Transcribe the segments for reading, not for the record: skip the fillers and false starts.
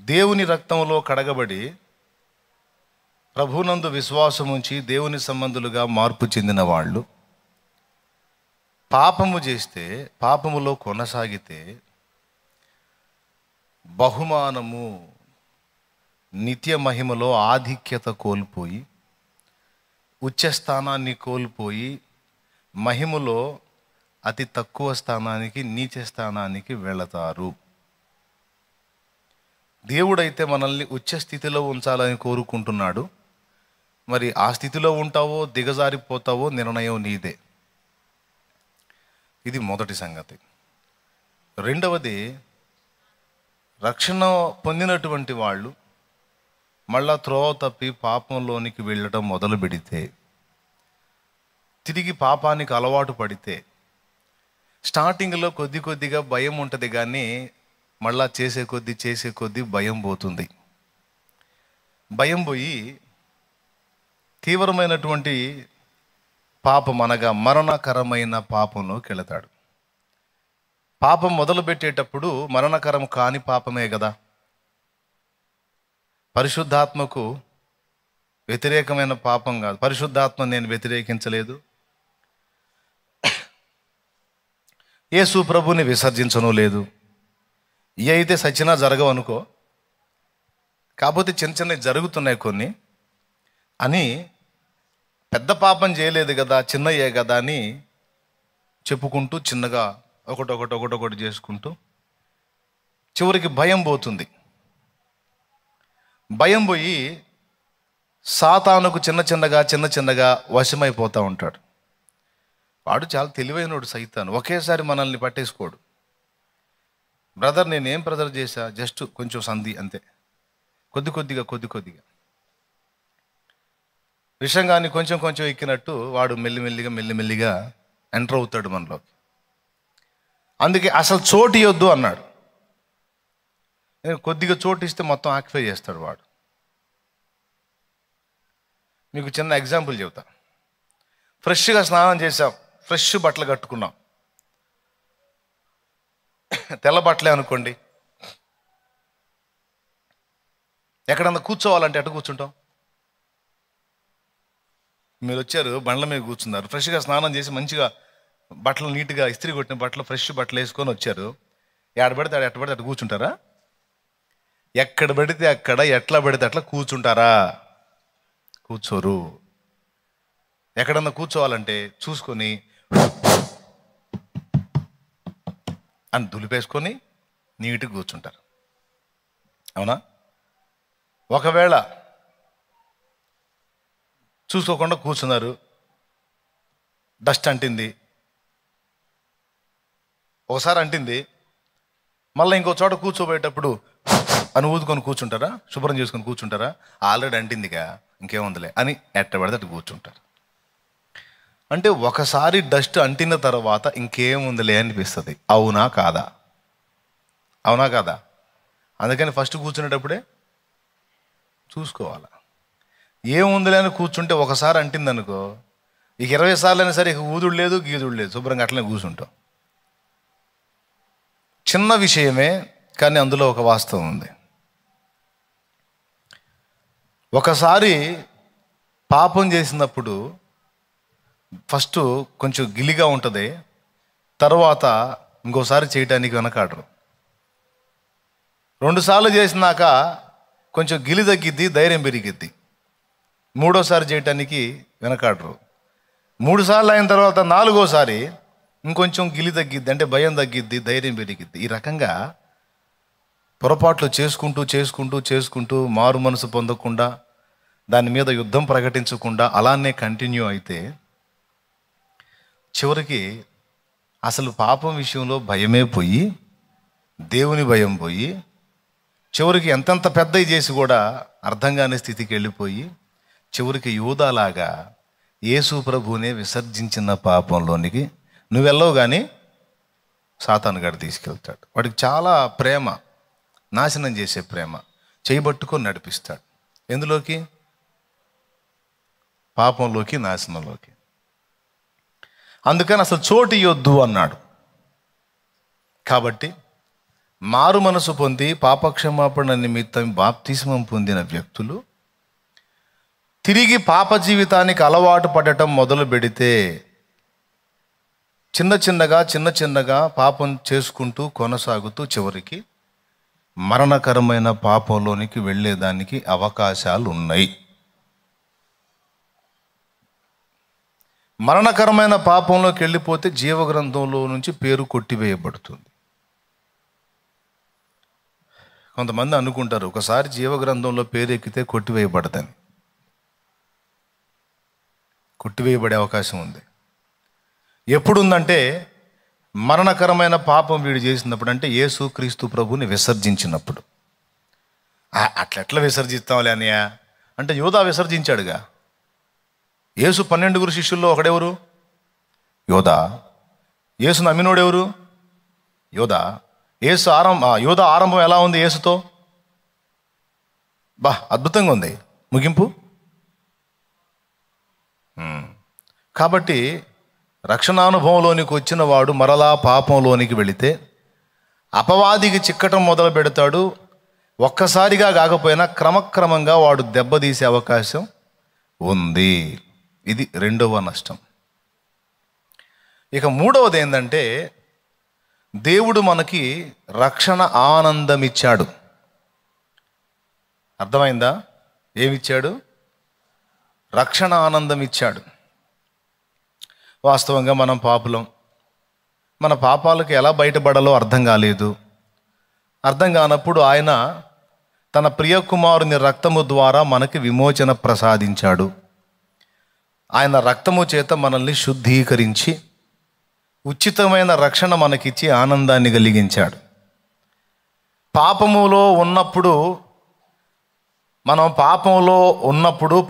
దేవుని రక్తంలో కడగబడి ప్రభునందు విశ్వాసం ఉంచి దేవుని సంబంధులుగా మార్పు చెందిన వాళ్ళు పాపము చేస్తే, పాపములో కొనసాగితే బహుమానము, నిత్య మహిమలో ఆధిక్యత కోల్పోయి, ఉచ్చస్థానాన్ని కోల్పోయి, మహిమలో అతి తక్కువ స్థానానికి, నీచ స్థానానికి వెళతారు. దేవుడైతే మనల్ని ఉచ్చ స్థితిలో ఉంచాలని కోరుకుంటున్నాడు. మరి ఆ స్థితిలో ఉంటావో దిగజారిపోతావో నిర్ణయం నీదే. ఇది మొదటి సంగతి. రెండవది, రక్షణ పొందినటువంటి వాళ్ళు మళ్ళా త్రోవ తప్పి పాపంలోనికి వెళ్ళడం మొదలు పెడితే, తిరిగి పాపానికి అలవాటు పడితే, స్టార్టింగ్లో కొద్ది కొద్దిగా భయం ఉంటుంది, కానీ మళ్ళా చేసే కొద్దీ భయం పోతుంది. భయం పోయి తీవ్రమైనటువంటి పాపం అనగా మరణకరమైన పాపంలోకి వెళతాడు. పాపం మొదలుపెట్టేటప్పుడు మరణకరం కాని పాపమే కదా. పరిశుద్ధాత్మకు వ్యతిరేకమైన పాపం కాదు. పరిశుద్ధాత్మ నేను వ్యతిరేకించలేదు, యేసు ప్రభుని విసర్జించను లేదు. ఇవి అయితే సచ్చినా జరగవు అనుకో. కాకపోతే చిన్న చిన్నవి జరుగుతున్నాయి కొన్ని అని, పెద్ద పాపం చేయలేదు కదా, చిన్నయే కదా అని చెప్పుకుంటూ చిన్నగా ఒకటొకటి చేసుకుంటూ చివరికి భయం పోతుంది. భయం పోయి సాతానుకు చిన్న చిన్నగా వశమైపోతూ ఉంటాడు. వాడు చాలా తెలివైనడు సైతాను. ఒకేసారి మనల్ని పట్టేసుకోడు. బ్రదర్ నేనేం బ్రదర్ చేశా, జస్ట్ కొంచెం సంధి అంతే, కొద్ది కొద్దిగా విషయం కానీ కొంచెం ఎక్కినట్టు వాడు మెల్లిమెల్లిగా ఎంటర్ అవుతాడు మనలోకి. అందుకే అసలు చోటు ఇవ్వద్దు అన్నాడు. కొద్దిగా చోటు ఇస్తే మొత్తం ఆక్యుపై చేస్తాడు వాడు. మీకు చిన్న ఎగ్జాంపుల్ చెబుతా. ఫ్రెష్గా స్నానం చేసాం, ఫ్రెష్ బట్టలు కట్టుకున్నాం, తెల్ల బట్టలే అనుకోండి. ఎక్కడన్నా కూర్చోవాలంటే ఎట్ట కూర్చుంటాం? మీరు వచ్చారు, బండ్ల మీద కూర్చున్నారు, ఫ్రెష్గా స్నానం చేసి మంచిగా బట్టలు నీట్గా ఇస్త్రీ కొట్టిన బట్టలు, ఫ్రెష్ బట్టలు వేసుకొని వచ్చారు. ఎట్ట పడితే అట్ట కూర్చుంటారా? ఎక్కడ పడితే అక్కడ, ఎట్లా పడితే అట్లా కూర్చుంటారా? కూర్చోరు. ఎక్కడన్నా కూర్చోవాలంటే చూసుకొని అని దులిపేసుకొని నీట్గా కూర్చుంటారు. అవునా? ఒకవేళ చూసుకోకుండా కూర్చున్నారు, డస్ట్ అంటింది, ఒకసారి అంటింది, మళ్ళీ ఇంకో చోట కూర్చోబోయేటప్పుడు అని ఊదుకొని కూర్చుంటారా? శుభ్రం చేసుకొని కూర్చుంటారా? ఆల్రెడీ అంటిందిగా, ఇంకేముందిలే అని ఎట్ట పడితే అటు కూర్చుంటారు. అంటే ఒకసారి డస్ట్ అంటిన తర్వాత ఇంకేముందిలే అనిపిస్తుంది. అవునా కాదా? అందుకని ఫస్ట్ కూర్చునేటప్పుడే చూసుకోవాలి. ఏముందిలే అని కూర్చుంటే ఒకసారి అంటింది అనుకో, ఇక 20 సార్లు అయినా సరే ఇక ఊదుడు లేదు, గీదుడు లేదు, శుభ్రంగా అట్లనే కూర్చుంటాం. చిన్న విషయమే, కానీ అందులో ఒక వాస్తవం ఉంది. ఒకసారి పాపం చేసినప్పుడు ఫస్ట్ కొంచెం గిలిగా ఉంటుంది, తర్వాత ఇంకోసారి చేయటానికి వెనకాడరు. 2 సార్లు చేసినాక కొంచెం గిలి తగ్గిద్ది, ధైర్యం పెరిగిద్ది, 3వసారి చేయటానికి వెనకాడరు. 3 సార్లు అయిన తర్వాత 4వసారి ఇంకొంచెం గిలి తగ్గిద్ది, అంటే భయం తగ్గిద్ది, ధైర్యం పెరిగిద్ది. ఈ రకంగా పొరపాట్లు చేసుకుంటూ మారు మనసు పొందకుండా, దాని మీద యుద్ధం ప్రకటించకుండా అలానే కంటిన్యూ అయితే చివరికి అసలు పాపం విషయంలో భయమే పోయి, దేవుని భయం పోయి, చివరికి ఎంతెంత పెద్దవి చేసి కూడా అర్థం కాని స్థితికి వెళ్ళిపోయి, చివరికి యూదాలాగా యేసు ప్రభువునే విసర్జించిన పాపంలోనికి నువ్వు వెళ్ళవు, కానీ సాతాను గాడు తీసుకెళ్తాడు. వాడికి చాలా ప్రేమ, నాశనం చేసే ప్రేమ, చేయబట్టుకొని నడిపిస్తాడు. ఎందులోకి? పాపంలోకి, నాశనంలోకి. అందుకని అసలు చోటు ఇవ్వద్దు అన్నాడు. కాబట్టి మారు మనసు పొంది పాపక్షమాపణ నిమిత్తం బాప్తిస్మం పొందిన వ్యక్తులు తిరిగి పాప జీవితానికి అలవాటు పడటం మొదలు పెడితే చిన్న చిన్నగా పాపం చేసుకుంటూ కొనసాగుతూ చివరికి మరణకరమైన పాపంలోనికి వెళ్ళేదానికి అవకాశాలు ఉన్నాయి. మరణకరమైన పాపంలోకి వెళ్ళిపోతే జీవగ్రంథంలో నుంచి పేరు కొట్టివేయబడుతుంది. కొంతమంది అనుకుంటారు ఒకసారి జీవగ్రంథంలో పేరు ఎక్కితే కొట్టివేయబడదని. కొట్టివేయబడే అవకాశం ఉంది. ఎప్పుడుందంటే మరణకరమైన పాపం వీడు చేసినప్పుడు, అంటే యేసుక్రీస్తు ప్రభుని విసర్జించినప్పుడు. అట్లెట్లా విసర్జిస్తాంలే అన్నయ్య అంటే యోధా విసర్జించాడుగా. యేసు 12 శిష్యుల్లో ఒకడెవరు? యోధా. యేసు నమ్మినోడెవరు? యోధా. యోధా ఆరంభం ఎలా ఉంది యేసుతో? అద్భుతంగా ఉంది ముగింపు. కాబట్టి రక్షణానుభవంలోనికి వచ్చిన వాడు మరలా పాపంలోనికి వెళితే అపవాదికి చిక్కటం మొదలు పెడతాడు. ఒక్కసారిగా కాకపోయినా క్రమక్రమంగా వాడు దెబ్బతీసే అవకాశం ఉంది. ఇది రెండవ నష్టం. ఇక మూడవది ఏంటంటే దేవుడు మనకి రక్షణ ఆనందం ఇచ్చాడు. అర్థమైందా? ఏమిచ్చాడు? రక్షణ ఆనందం ఇచ్చాడు. వాస్తవంగా మనం పాపులం. మన పాపాలకు ఎలా బయటపడాలో అర్థం కాలేదు. అర్థం కానప్పుడు ఆయన తన ప్రియకుమారుని రక్తము ద్వారా మనకి విమోచన ప్రసాదించాడు. ఆయన రక్తము చేత మనల్ని శుద్ధీకరించి ఉచితమైన రక్షణ మనకిచ్చి ఆనందాన్ని కలిగించాడు. పాపములో ఉన్నప్పుడు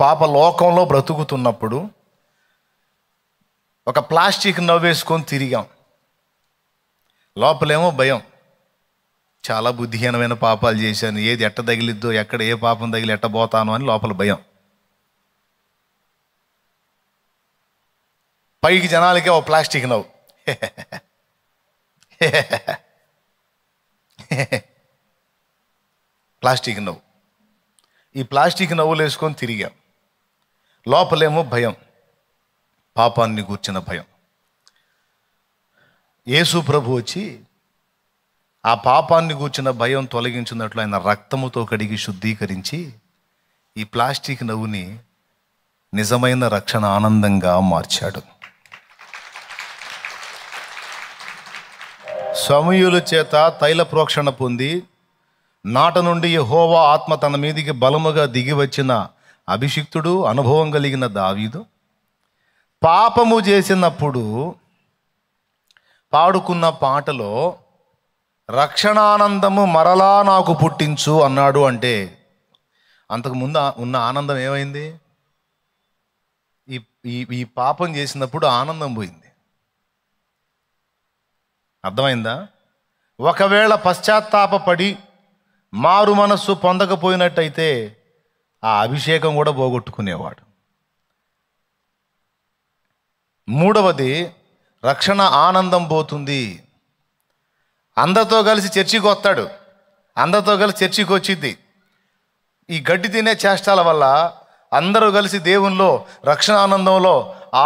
పాపలోకంలో బ్రతుకుతున్నప్పుడు ఒక ప్లాస్టిక్ నవ్వేసుకొని తిరిగాం. లోపలేమో భయం, చాలా బుద్ధిహీనమైన పాపాలు చేశాను, ఏది ఎట్ట తగిలిద్దో, ఎక్కడ ఏ పాపం తగిలి ఎట్టబోతాను అని లోపల భయం. పైకి జనాలకే ఓ ప్లాస్టిక్ నవ్వు. ప్లాస్టిక్ నవ్వు. ఈ ప్లాస్టిక్ నవ్వులు వేసుకొని తిరిగాం. లోపలేమో భయం, పాపాన్ని గూర్చిన భయం. యేసు ప్రభు వచ్చి ఆ పాపాన్ని గూర్చిన భయం తొలగించినట్లు ఆయన రక్తముతో కడిగి శుద్ధీకరించి ఈ ప్లాస్టిక్ నవ్వుని నిజమైన రక్షణ ఆనందంగా మార్చాడు. సమూయేలు చేత తైల ప్రోక్షణ పొంది నాట నుండి యెహోవా ఆత్మ తన మీదికి బలముగా దిగి వచ్చిన అభిషిక్తుడు, అనుభవం కలిగిన దావీదు పాపము చేసినప్పుడు పాడుకున్న పాటలో రక్షణానందము మరలా నాకు పుట్టించు అన్నాడు. అంటే అంతకుముందు ఉన్న ఆనందం ఏమైంది? ఈ పాపం చేసినప్పుడు ఆనందం పోయింది. అర్థమైందా? ఒకవేళ పశ్చాత్తాపపడి మారు మనస్సు పొందకపోయినట్టయితే ఆ అభిషేకం కూడా పోగొట్టుకునేవాడు. మూడవది, రక్షణ ఆనందం పోతుంది. అందరితో కలిసి చర్చికి వస్తాడు, అందరితో కలిసి చర్చికి వచ్చింది. ఈ గడ్డి తినే చేష్టాల వల్ల అందరూ కలిసి దేవునిలో రక్షణ ఆనందంలో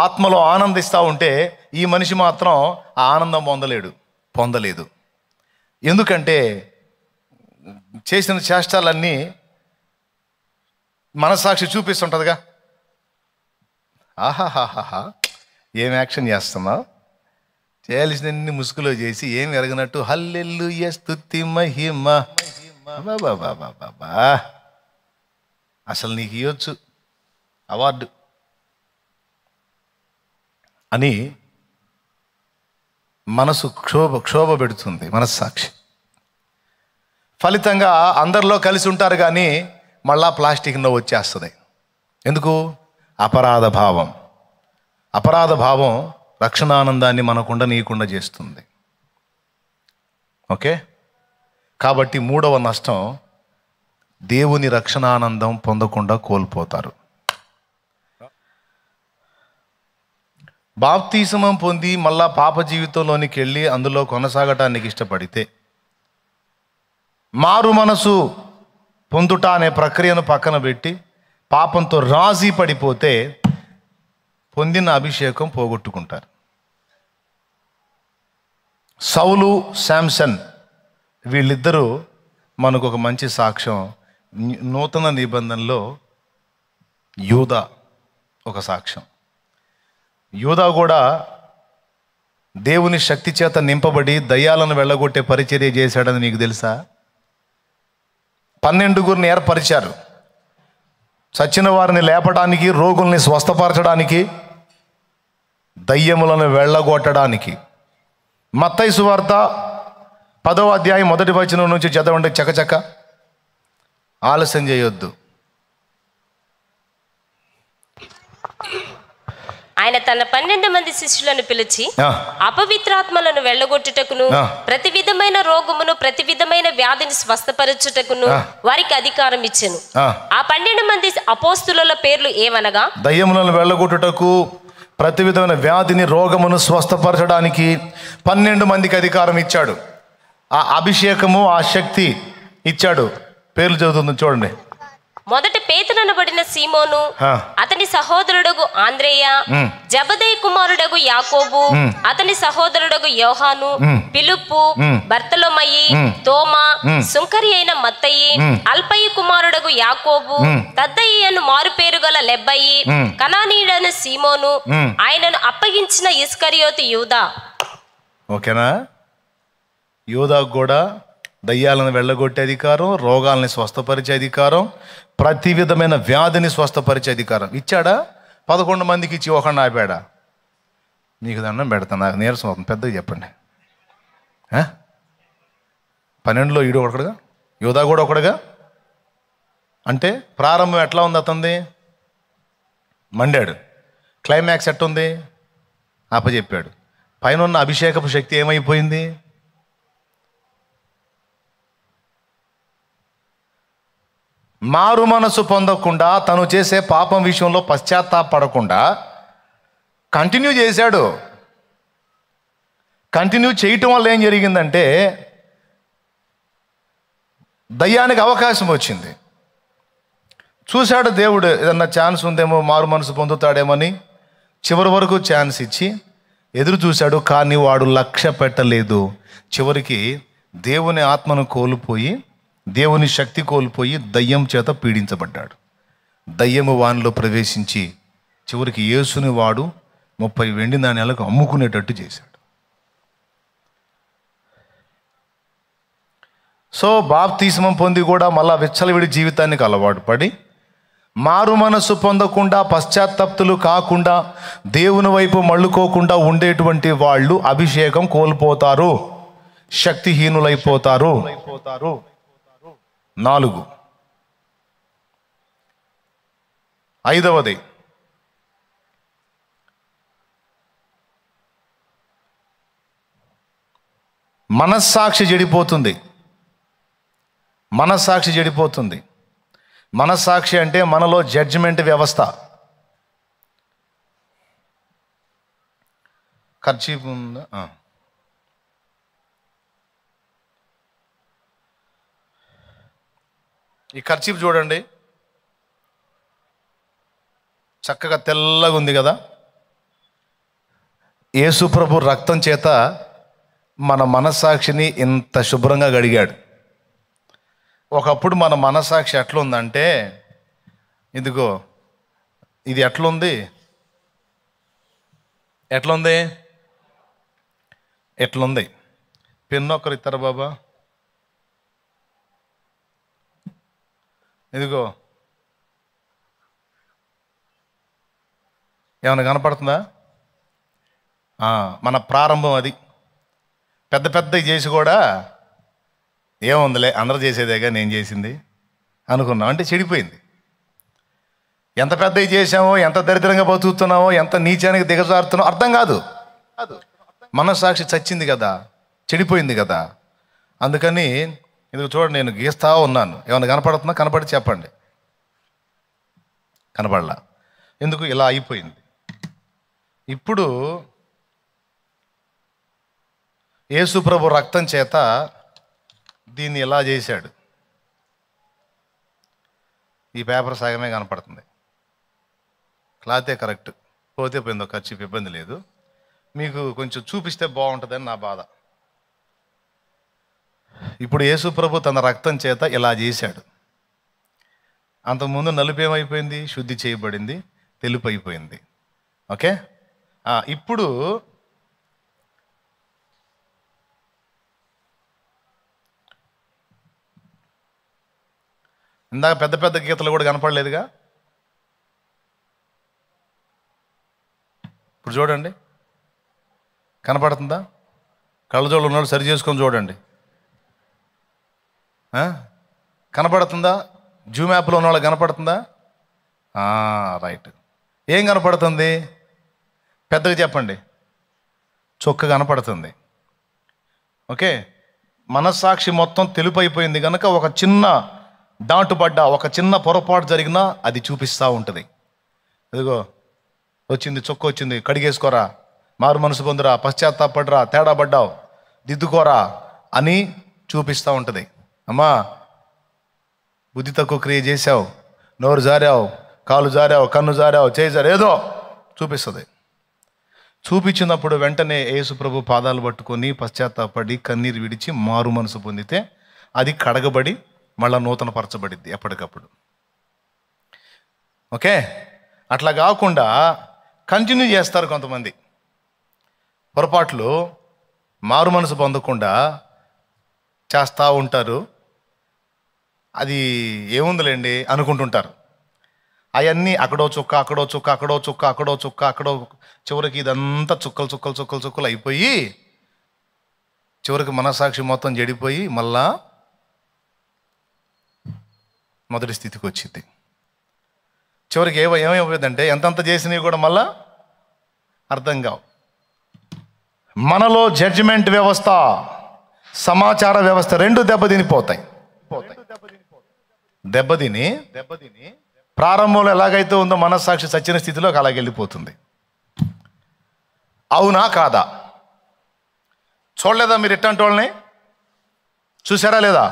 ఆత్మలో ఆనందిస్తూ ఉంటే ఈ మనిషి మాత్రం ఆ ఆనందం పొందలేదు. ఎందుకంటే చేసిన చేష్టాలన్నీ మనస్సాక్షి చూపిస్తుంటుందిగా. ఆహాహాహా, ఏం యాక్షన్ చేస్తున్నావు, చేయాల్సినన్ని ముసుగులో చేసి ఏం ఎరగనట్టు హల్లెలూయా స్తుతి మహిమ, బాబా అసలు నీకు ఇవ్వచ్చు అవార్డు అని మనసు క్షోభ పెడుతుంది మనస్సాక్షి. ఫలితంగా అందరిలో కలిసి ఉంటారు కానీ మళ్ళా ప్లాస్టిక్ నవ్వు వచ్చేస్తుంది. ఎందుకు? అపరాధ భావం రక్షణానందాన్ని మనకుండా నీయకుండా చేస్తుంది. ఓకే, కాబట్టి మూడవ నష్టం, దేవుని రక్షణానందం పొందకుండా కోల్పోతారు. బాప్తిస్మం పొంది మళ్ళా పాప జీవితంలోనికి వెళ్ళి అందులో కొనసాగటానికి ఇష్టపడితే మారు మనసు పొందుట అనే ప్రక్రియను పక్కన పెట్టి పాపంతో రాజీ పడిపోతే పొందిన అభిషేకం పోగొట్టుకుంటారు. సౌలు, శాంసన్ వీళ్ళిద్దరూ మనకు ఒక మంచి సాక్ష్యం. నూతన నిబంధనలో యూదా ఒక సాక్ష్యం. యూదా కూడా దేవుని శక్తి చేత నింపబడి దయ్యాలను వెళ్ళగొట్టే పరిచర్య చేశాడని మీకు తెలుసా? 12 ఏర్పరిచారు. చచ్చిన వారిని లేపడానికి, రోగుల్ని స్వస్థపరచడానికి, దయ్యములను వెళ్ళగొట్టడానికి. మత్తయి సువార్త 10వ అధ్యాయం 1వ వచనం నుంచి చదవండి చకచక, ఆలస్యం చేయొద్దు. ఆయన తన 12 మంది శిష్యులను పిలిచి అపవిత్రాత్మలను వెళ్ళగొట్టుటకును ప్రతి విధమైన రోగమును ప్రతి విధమైన వ్యాధిని స్వస్థపరచుటకును వారికి అధికారం ఇచ్చెను. ఆ 12 మంది అపోస్తుల పేర్లు ఏమనగా, దయ్యములను వెళ్ళగొట్టుటకు, ప్రతి విధమైన వ్యాధిని, రోగమును స్వస్థపరచడానికి 12 మందికి అధికారం ఇచ్చాడు. ఆ అభిషేకము, ఆ శక్తి ఇచ్చాడు. పేర్లు చదువుతుంది చూడండి. మొదట పేతురనబడిన సీమోను, అతని సహోదరుడగు ఆంద్రేయ, జబదయి కుమారుడగు యాకోబు, అతని సహోదరుడగు యోహాను, పిలుపు, బర్తలోమయి, తోమా, సుంకరి అయిన మత్తయి, అల్పయి కుమారుడగు యాకోబు, తద్దయి అను మారు పేరు గల లెబ్బయి, కనానీయుడైన సీమోను, ఆయనను అప్పగించిన ఇస్కరియోతు యూదా. ఓకేనా? యూదాకు కూడా దయ్యాలను వెళ్ళగొట్టే అధికారం, రోగాలని స్వస్థపరిచే అధికారం, ప్రతి విధమైన వ్యాధిని స్వస్థపరిచే అధికారం ఇచ్చాడా? 11 మందికి ఇచ్చి ఒకడిని ఆపాడా? నీకు దండం పెడతాను, నాకు నీరసం అవుతుంది, పెద్దగా చెప్పండి. 12లో ఈడు ఒకడుగా, యూదా కూడా ఒకడుగా. అంటే ప్రారంభం ఎట్లా ఉంది అతనిది? మండాడు. క్లైమాక్స్ ఎట్టుంది? అప్పచెప్పాడు. పైన ఉన్న అభిషేకపు శక్తి ఏమైపోయింది? మారు మనసు పొందకుండా, తను చేసే పాపం విషయంలో పశ్చాత్తాపడకుండా కంటిన్యూ చేశాడు. కంటిన్యూ చేయటం వల్ల ఏం జరిగిందంటే దయ్యానికి అవకాశం వచ్చింది. చూశాడు దేవుడు, ఏదన్నా ఛాన్స్ ఉందేమో, మారు మనసు పొందుతాడేమని చివరి వరకు ఛాన్స్ ఇచ్చి ఎదురు చూశాడు. కానీ వాడు లక్ష్య పెట్టలేదు. చివరికి దేవుని ఆత్మను కోల్పోయి, దేవుని శక్తి కోల్పోయి దయ్యం చేత పీడించబడ్డాడు. దయ్యము వానిలో ప్రవేశించి చివరికి యేసుని వాడు 30 వెండి నాణ్యాలకు అమ్ముకునేటట్టు చేశాడు. సో బాప్తిస్మం పొంది కూడా మళ్ళా విచ్చలవిడి జీవితానికి అలవాటు పడి, మారు మనస్సు పొందకుండా, పశ్చాత్తప్తులు కాకుండా, దేవుని వైపు మళ్ళుకోకుండా ఉండేటువంటి వాళ్ళు అభిషేకం కోల్పోతారు, శక్తిహీనులైపోతారు. 4 5వది మనస్సాక్షి చెడిపోతుంది. మనస్సాక్షి చెడిపోతుంది. మనస్సాక్షి అంటే మనలో జడ్జిమెంట్ వ్యవస్థ. ఖర్చీపు ఉందా? ఈ ఖర్చీపు చూడండి, చక్కగా తెల్లగా ఉంది కదా. యేసు ప్రభు రక్తం చేత మన మనస్సాక్షిని ఇంత శుభ్రంగా కడిగాడు. ఒకప్పుడు మన మనస్సాక్షి ఎట్లుందంటే, ఇదిగో ఇది ఎట్లుంది, ఎట్లుంది, ఎట్లుంది. పెన్ను ఒకరు ఇస్తారా బాబా? ఇదిగో ఏమైనా కనపడుతుందా? మన ప్రారంభం అది. పెద్ద పెద్దవి చేసి కూడా ఏముందిలే, అందరూ చేసేదేగా నేను చేసింది అనుకున్నాం. అంటే చెడిపోయింది. ఎంత పెద్దవి చేసామో, ఎంత దరిద్రంగా బతుకుతున్నామో, ఎంత నీచానికి దిగజారుతున్నామో అర్థం కాదు. మనస్సాక్షి చచ్చింది కదా, చెడిపోయింది కదా. అందుకని ఇది చూడండి, నేను గీస్తా ఉన్నాను. ఏమైనా కనపడుతుందా? కనపడి చెప్పండి. కనపడలా. ఎందుకు ఇలా అయిపోయింది? ఇప్పుడు యేసు ప్రభు రక్తం చేత దీన్ని ఎలా చేశాడు. ఈ పేపర్ సగమే కనపడుతుంది, క్లాతే కరెక్ట్, పోతే పోయిందో ఖర్చు ఇబ్బంది లేదు. మీకు కొంచెం చూపిస్తే బాగుంటుందని నా బాధ. ఇప్పుడు యేసు ప్రభు తన రక్తం చేత ఇలా చేశాడు. అంతకుముందు నలుపు ఏమైపోయింది, శుద్ధి చేయబడింది, తెలుపు అయిపోయింది. ఓకే, ఇప్పుడు ఇందాక పెద్ద పెద్ద గీతలు కూడా కనపడలేదుగా. ఇప్పుడు చూడండి, కనపడుతుందా? కళ్ళజోళ్ళు ఉన్నాడు, సరి చేసుకొని చూడండి. కనపడుతుందా? జూమ్ యాప్లో ఉన్న వాళ్ళకి కనపడుతుందా? రైట్. ఏం కనపడుతుంది? పెద్దగా చెప్పండి. చొక్క కనపడుతుంది. ఓకే, మనస్సాక్షి మొత్తం తెలుపు అయిపోయింది కనుక ఒక చిన్న దాటుపడ్డా, ఒక చిన్న పొరపాటు జరిగినా అది చూపిస్తూ ఉంటుంది. ఇదిగో వచ్చింది, చొక్క వచ్చింది, కడిగేసుకోరా, మారు మనసు పొందురా, పశ్చాత్తాపడరా, తేడా పడ్డావు, దిద్దుకోరా అని చూపిస్తూ ఉంటుంది. అమ్మా బుద్ధి తక్కువ క్రియ చేసావు, నోరు జారావు, కాలు జారావు, కన్ను జారావు, చేయి జారావు, ఏదో చూపిస్తుంది. చూపించినప్పుడు వెంటనే యేసు ప్రభు పాదాలు పట్టుకొని పశ్చాత్తాపడి కన్నీరు విడిచి మారు మనసు పొందితే అది కడగబడి మళ్ళా నూతన పరచబడిద్ది ఎప్పటికప్పుడు. ఓకే, అట్లా కాకుండా కంటిన్యూ చేస్తారు కొంతమంది. పొరపాట్లు మారు మనసు పొందకుండా చేస్తూ ఉంటారు. అది ఏముందిలేండి అనుకుంటుంటారు. అవన్నీ అక్కడో చుక్క, అక్కడో చుక్క, అక్కడో చుక్క, అక్కడో చుక్క, అక్కడో, చివరికి ఇదంతా చుక్కలు చుక్కలు చుక్కలు చుక్కలు అయిపోయి చివరికి మనస్సాక్షి మొత్తం చెడిపోయి మళ్ళా మొదటి స్థితికి వచ్చింది. చివరికి ఏమైపోయిందంటే ఎంతంత చేసినవి కూడా మళ్ళా అర్థం కావు. మనలో జడ్జిమెంట్ వ్యవస్థ, సమాచార వ్యవస్థ రెండు దెబ్బతిని ప్రారంభంలో ఎలాగైతే ఉందో మనస్సాక్షి సచ్చిన స్థితిలోకి అలాగే వెళ్ళిపోతుంది. అవునా కాదా? చూడలేదా మీరు ఇట్లాంటి వాళ్ళని? చూసారా లేదా?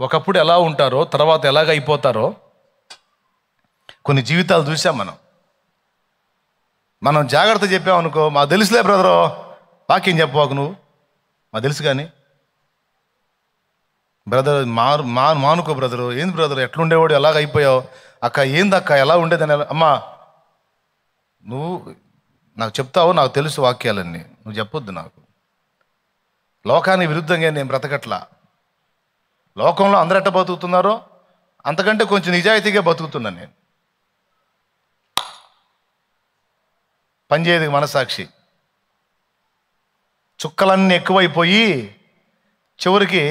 ఒకప్పుడు ఎలా ఉంటారో తర్వాత ఎలాగ అయిపోతారో కొన్ని జీవితాలు చూసాం మనం జాగ్రత్త చెప్పామనుకో, మాకు తెలుసులే బ్రదరు, వాక్యం చెప్పవాకు నువ్వు, మాకు తెలుసు. కానీ బ్రదర్ మానుకో బ్రదరు, ఏంది బ్రదర్ ఎట్లుండేవాడు ఎలాగ అయిపోయావు, అక్క ఏందక్క ఎలా ఉండేదని. అమ్మా నువ్వు నాకు చెప్తావు, నాకు తెలుసు వాక్యాలన్నీ, నువ్వు చెప్పొద్దు నాకు. లోకానికి విరుద్ధంగా నేను బ్రతకట్లా. లోకంలో అందరు ఎట్ట బతుకుతున్నారో అంతకంటే కొంచెం నిజాయితీగా బతుకుతున్నాను నేను. పనిచేయదు మనసాక్షి. చుక్కలన్నీ ఎక్కువైపోయి చివరికి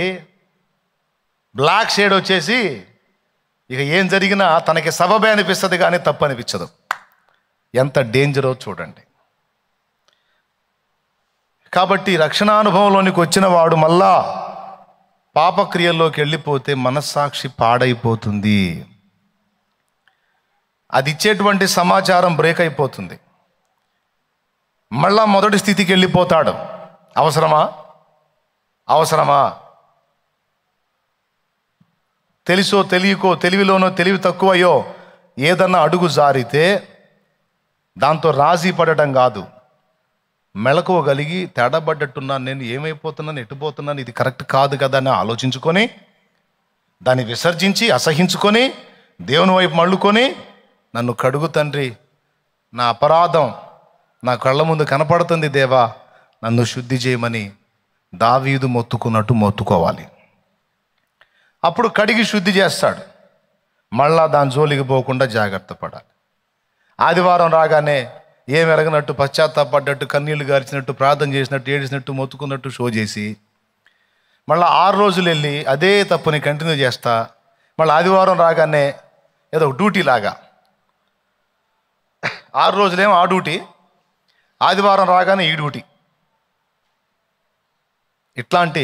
బ్లాక్ షేడ్ వచ్చేసి ఇక ఏం జరిగినా తనకి సబబే అనిపిస్తుంది కానీ తప్పు అనిపించదు. ఎంత డేంజరో చూడండి. కాబట్టి రక్షణానుభవంలోనికి వచ్చిన వాడు మళ్ళా పాపక్రియల్లోకి వెళ్ళిపోతే మనస్సాక్షి పాడైపోతుంది. అది ఇచ్చేటువంటి సమాచారం బ్రేక్ అయిపోతుంది. మళ్ళా మొదటి స్థితికి వెళ్ళిపోతాడు. అవసరమా? తెలుసో తెలియకో, తెలివిలోనో తెలివి తక్కువయో ఏదన్నా అడుగు జారితే దాంతో రాజీ పడటం కాదు, మెళకువగలిగి తేడాపడ్డట్టున్నాను, నేను ఏమైపోతున్నాను, ఎట్టుపోతున్నాను, ఇది కరెక్ట్ కాదు కదా అని ఆలోచించుకొని దాన్ని విసర్జించి అసహించుకొని దేవుని వైపు మళ్ళుకొని, నన్ను కడుగు తండ్రి, నా అపరాధం నా కళ్ళ ముందు కనపడుతుంది దేవా, నన్ను శుద్ధి చేయమని దావీదు మొత్తుకున్నట్టు మొత్తుకోవాలి. అప్పుడు కడిగి శుద్ధి చేస్తాడు. మళ్ళా దాని జోలికి పోకుండా జాగ్రత్త పడాలి. ఆదివారం రాగానే ఏం ఎరగనట్టు, పశ్చాత్తాపడ్డట్టు, కన్నీళ్లు గార్చినట్టు, ప్రార్థన చేసినట్టు, ఏడిసినట్టు, మొత్తుకున్నట్టు షో చేసి మళ్ళీ 6 రోజులు వెళ్ళి అదే తప్పుని కంటిన్యూ చేస్తా, మళ్ళీ ఆదివారం రాగానే ఏదో డ్యూటీ లాగా 6 రోజులేమో ఆ డ్యూటీ, ఆదివారం రాగానే ఈ డ్యూటీ. ఇట్లాంటి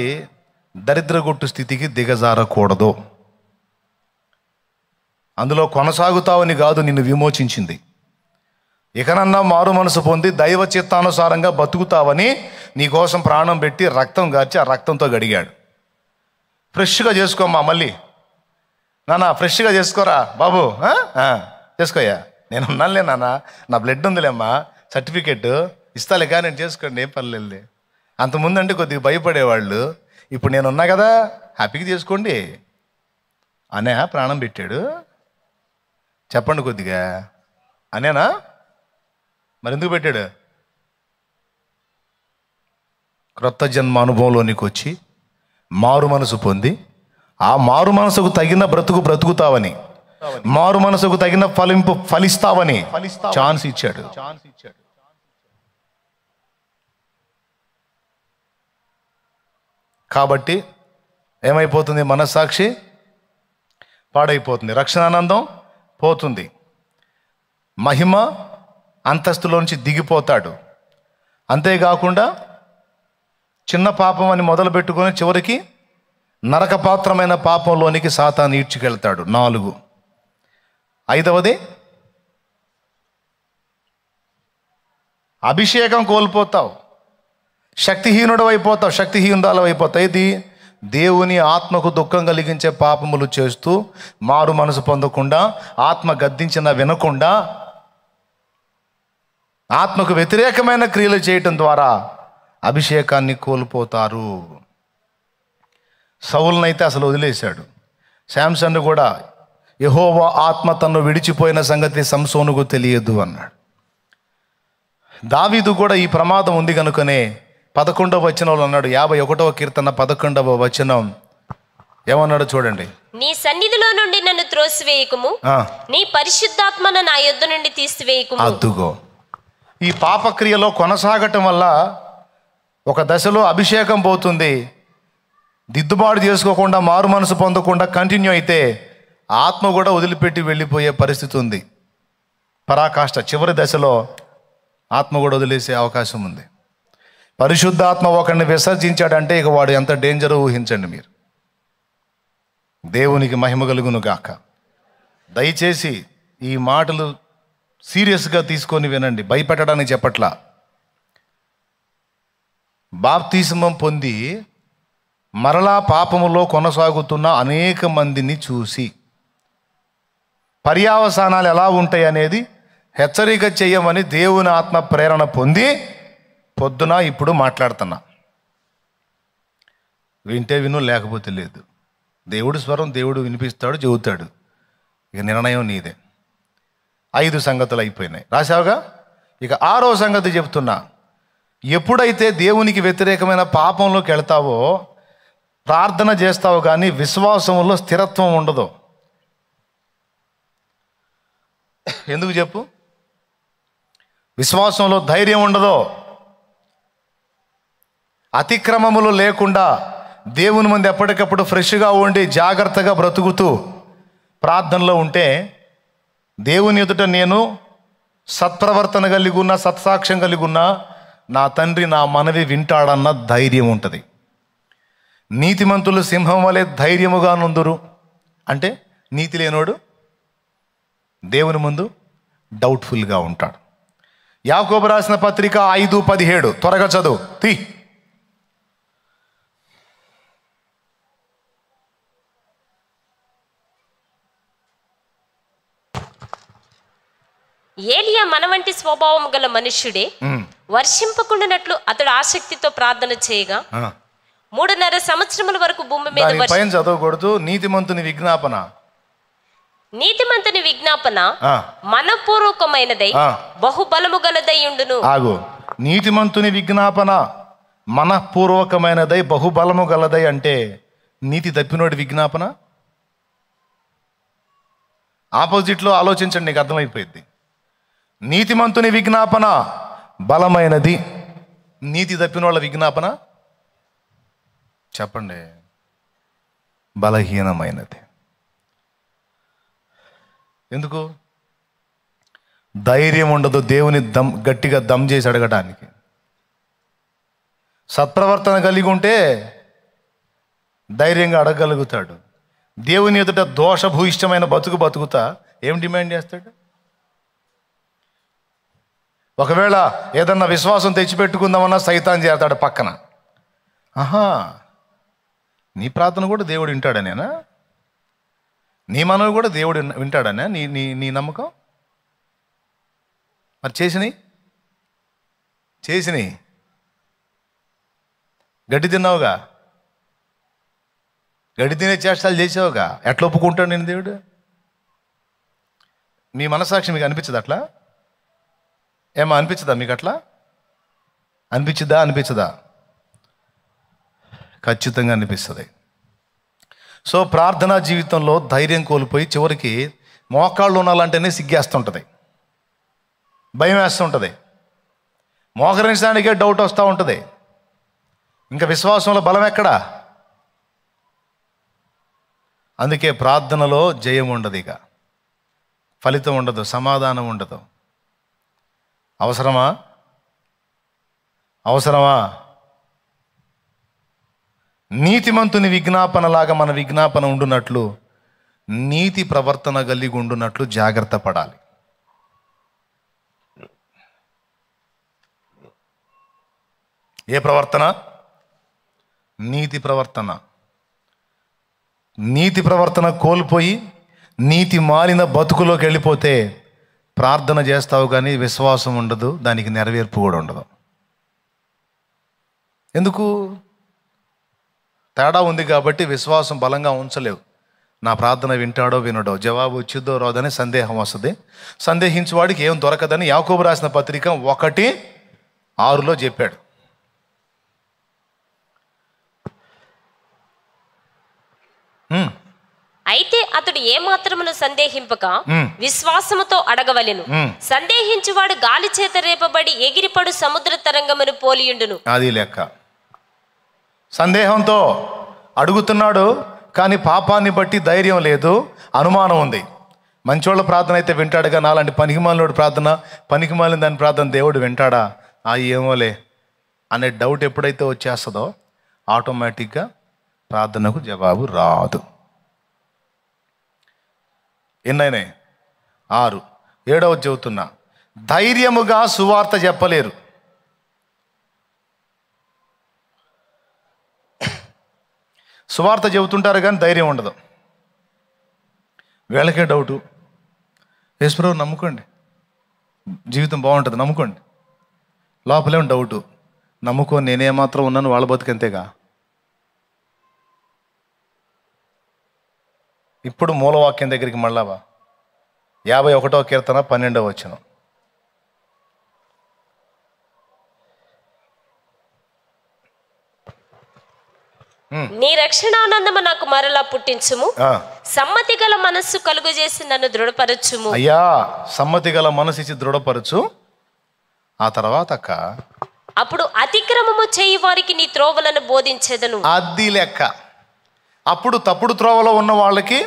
దరిద్రగొట్టు స్థితికి దిగజారకూడదు. అందులో కొనసాగుతావని కాదు నిన్ను విమోచించింది. ఇకనన్నా మారు మనసు పొంది దైవ చిత్తానుసారంగా బతుకుతావని నీకోసం ప్రాణం పెట్టి రక్తం గార్చి ఆ రక్తంతో గడిగాడు. ఫ్రెష్గా చేసుకోమ్మా, మళ్ళీ నాన్న ఫ్రెష్గా చేసుకోరా బాబు, చేసుకోయ్యా, నేను ఉన్నానులే నాన్న, నా బ్లడ్ ఉందిలేమ్మా, సర్టిఫికెట్ ఇస్తాలే కానీ నేను చేసుకోండి, ఏం పర్లేదు. అంతకుముందు అంటే కొద్దిగా భయపడేవాళ్ళు, ఇప్పుడు నేను ఉన్నా కదా హ్యాపీగా చేసుకోండి అనే ప్రాణం పెట్టాడు. చెప్పండి కొద్దిగా అనేనా? మరి ఎందుకు పెట్టాడు? క్రొత్త జన్మ అనుభవంలోనికి వచ్చి మారు మనసు పొంది ఆ మారు మనసుకు తగిన బ్రతుకుతావని, మారు మనసుకు తగిన ఫలిస్తావని ఛాన్స్ ఇచ్చాడు. కాబట్టి ఏమైపోతుంది? మనస్సాక్షి పాడైపోతుంది, రక్షణానందం పోతుంది, మహిమ అంతస్తులోంచి దిగిపోతాడు. అంతేకాకుండా చిన్న పాపం అని మొదలు పెట్టుకొని చివరికి నరకపాత్రమైన పాపంలోనికి సాతాను ఈడ్చుకెళ్తాడు. 4. 5వది అభిషేకం కోల్పోతావు, శక్తిహీనుడు అయిపోతావు, శక్తిహీనురాలు అయిపోతావు. ఇది దేవుని ఆత్మకు దుఃఖం కలిగించే పాపములు చేస్తూ మారు మనసు పొందకుండా, ఆత్మ గద్దించిన వినకుండా, ఆత్మకు వ్యతిరేకమైన క్రియలు చేయటం ద్వారా అభిషేకాన్ని కోల్పోతారు. సౌలునైతే అసలు వదిలేశాడు. శాంసన్ను కూడా యెహోవా ఆత్మ తన్ను విడిచిపోయిన సంగతి సంసోనుకు తెలియదు అన్నాడు. దావీదు కూడా ఈ ప్రమాదం ఉంది కనుకనే 11వ వచనంలో అన్నాడు, 51వ కీర్తన 11వ వచనం ఏమన్నాడు చూడండి. నీ సన్నిధిలో నుండి నన్ను త్రోసివేయకుము, నీ పరిశుద్ధాత్మను నా యొద్ద నుండి తీసివేయకుము. అద్దుగో, ఈ పాపక్రియలో కొనసాగటం వల్ల ఒక దశలో అభిషేకం పోతుంది. దిద్దుబాటు చేసుకోకుండా, మారు మనసు పొందకుండా కంటిన్యూ అయితే ఆత్మ కూడా వదిలిపెట్టి వెళ్ళిపోయే పరిస్థితి ఉంది. పరాకాష్ట చివరి దశలో ఆత్మ కూడా వదిలేసే అవకాశం ఉంది. పరిశుద్ధాత్మ ఒకరిని విసర్జించాడంటే ఇక వాడు ఎంత డేంజరో ఊహించండి మీరు. దేవునికి మహిమ కలుగును గాక. దయచేసి ఈ మాటలు సీరియస్గా తీసుకొని వినండి, భయపెట్టడానికి చెప్పట్లా. బాప్తిస్మం పొంది మరలా పాపములో కొనసాగుతున్న అనేక మందిని చూసి పర్యావసానాలు ఎలా ఉంటాయి అనేది హెచ్చరిక చేయమని దేవుని ఆత్మ ప్రేరణ పొంది పొద్దున ఇప్పుడు మాట్లాడుతున్నా. వింటే విను, లేకపోతే లేదు. దేవుడి స్వరం దేవుడు వినిపిస్తాడు, చెబుతాడు. ఇక నిర్ణయం నీదే. 5 సంగతులు అయిపోయినాయి, రాశావుగా. ఇక 6వ సంగతి చెప్తున్నా. ఎప్పుడైతే దేవునికి వ్యతిరేకమైన పాపంలోకి వెళ్తావో, ప్రార్థన చేస్తావు కానీ విశ్వాసంలో స్థిరత్వం ఉండదు. ఎందుకు చెప్పు? విశ్వాసంలో ధైర్యం ఉండదు. అతిక్రమములు లేకుండా దేవుని ముందు ఎప్పటికప్పుడు ఫ్రెష్గా ఉండి జాగ్రత్తగా బ్రతుకుతూ ప్రార్థనలో ఉంటే దేవుని ఎదుట నేను సత్ప్రవర్తన కలిగి ఉన్నా, సత్సాక్ష్యం కలిగి ఉన్నా, నా తండ్రి నా మనవి వింటాడన్న ధైర్యం ఉంటుంది. నీతిమంతులు సింహం వలె ధైర్యముగా నుందురు అంటే నీతి లేనోడు దేవుని ముందు డౌట్ఫుల్గా ఉంటాడు. యాకోబు రాసిన పత్రిక 5:17 త్వరగా చదువు తీ. ఏలియా మన వంటి స్వభావం గల మనుష్యుడే. వర్షింపకుండానట్లు అతడు ఆసక్తితో ప్రార్థన చేయగా 3.5 సంవత్సరముల వరకు భూమి మీద పైన చదవకూడదు. నీతిమంతుని విజ్ఞాపన, నీతిమంతుని విజ్ఞాపన మనపూర్వకమైనదై బహుబలము గలదై ఉండును. ఆగు. నీతిమంతుని విజ్ఞాపన మనపూర్వకమైనదై బహుబలము గలదై అంటే నీతి తప్పినోడి విజ్ఞాపన. ఆపోజిట్లో ఆలోచించండి, నీకు అర్థమైపోయింది. నీతిమంతుని విజ్ఞాపన బలమైనది, నీతి తప్పినోళ్ళ విజ్ఞాపన చెప్పండి బలహీనమైనది. ఎందుకు? ధైర్యం ఉండదు దేవుని గట్టిగా దమ్ చేసి అడగడానికి. సత్ప్రవర్తన కలిగి ఉంటే ధైర్యంగా అడగగలుగుతాడు. దేవుని ఎదుట దోషభూయిష్టమైన బతుకుతా ఏం డిమాండ్ చేస్తాడు? ఒకవేళ ఏదన్నా విశ్వాసం తెచ్చిపెట్టుకుందామన్నా సైతాన్ చేస్తాడు పక్కన. ఆహా, నీ ప్రార్థన కూడా దేవుడు వింటాడనేనా? నీ మనవి కూడా దేవుడు వింటాడనే నీ నీ నీ నమ్మకం? మరి చేసినాయి గడ్డి తిన్నావుగా, గడ్డి తినే చేష్టాలు చేసావుగా, ఎట్లా ఒప్పుకుంటాడు నేను దేవుడు? మీ మనసాక్షి మీకు అనిపించదు అట్లా? ఏమో అనిపించదా మీకు అట్లా? అనిపించదా? ఖచ్చితంగా అనిపిస్తుంది. సో ప్రార్థనా జీవితంలో ధైర్యం కోల్పోయి చివరికి మోకాళ్ళు ఉండాలంటేనే సిగ్గేస్తుంటుంది, భయం వేస్తుంటుంది, మోకరించడానికే డౌట్ వస్తూ ఉంటుంది. ఇంకా విశ్వాసంలో బలం ఎక్కడా? అందుకే ప్రార్థనలో జయం ఉండదు, ఇక ఫలితం ఉండదు, సమాధానం ఉండదు. అవసరమా? నీతిమంతుని విజ్ఞాపనలాగా మన విజ్ఞాపన ఉండునట్లు, నీతి ప్రవర్తన కలిగి ఉండునట్లు జాగ్రత్త పడాలి. ఏ ప్రవర్తన? నీతి ప్రవర్తన. నీతి ప్రవర్తన కోల్పోయి నీతి మాలిన బతుకులోకి వెళ్ళిపోతే ప్రార్థన చేస్తావు కానీ విశ్వాసం ఉండదు, దానికి నెరవేర్పు కూడా ఉండదు. ఎందుకు? తేడా ఉంది కాబట్టి విశ్వాసం బలంగా ఉంచలేవు. నా ప్రార్థన వింటాడో వినడో, జవాబు వచ్చిద్దో రాదని సందేహం వస్తుంది. సందేహించేవాడికి ఏం దొరకదని యాకోబు రాసిన పత్రిక 1:6 చెప్పాడు. అయితే అతడు ఏమాత్రమును సందేహింపక విశ్వాసముతో అడగవలెను. సందేహించువాడు గాలి చేత రేపబడి ఎగిరిపడు సముద్ర తరంగమును పోలియుండును. అది లెక్క. సందేహంతో అడుగుతున్నాడు కానీ పాపాన్ని బట్టి ధైర్యం లేదు, అనుమానం ఉంది. మంచోళ్ళ ప్రార్థన అయితే వింటాడుగా, నాలాంటి పనికిమాలినోడు ప్రార్థన, పనికిమాలిన దాని ప్రార్థన దేవుడు వింటాడా? ఏమోలే అనే డౌట్ ఎప్పుడైతే వచ్చేస్తుందో ఆటోమేటిక్గా ప్రార్థనకు జవాబు రాదు. ఎన్నైనాయి? 6. 7వ చెబుతున్నా, ధైర్యముగా సువార్త చెప్పలేరు. సువార్త చెబుతుంటారు కానీ ధైర్యం ఉండదు. వీళ్ళకే డౌటు. యేసుప్రభువు నమ్ముకోండి, జీవితం బాగుంటుంది, నమ్ముకోండి. లోపలేం డౌటు, నమ్ముకో నేనేమాత్రం ఉన్నాను, వాళ్ళ బతుకంతేగా. ఇప్పుడు మూలవాక్యం దగ్గరికి మళ్ళావా, 51వ కీర్తన 12వ వచనం. నీ రక్షణానందము నాకు మరలా పుట్టించుము, సమ్మతి గల మనస్సు కలుగు చేసి నన్ను దృఢపరచుము. అయ్యా, సమ్మతి గల మనసు ఇచ్చి దృఢపరచు. ఆ తర్వాత అప్పుడు అతిక్రమము చేయి వారికి నీ త్రోవలను బోధించెదను. అది లెక్క. అప్పుడు తప్పుడు త్రోవలో ఉన్న వాళ్ళకి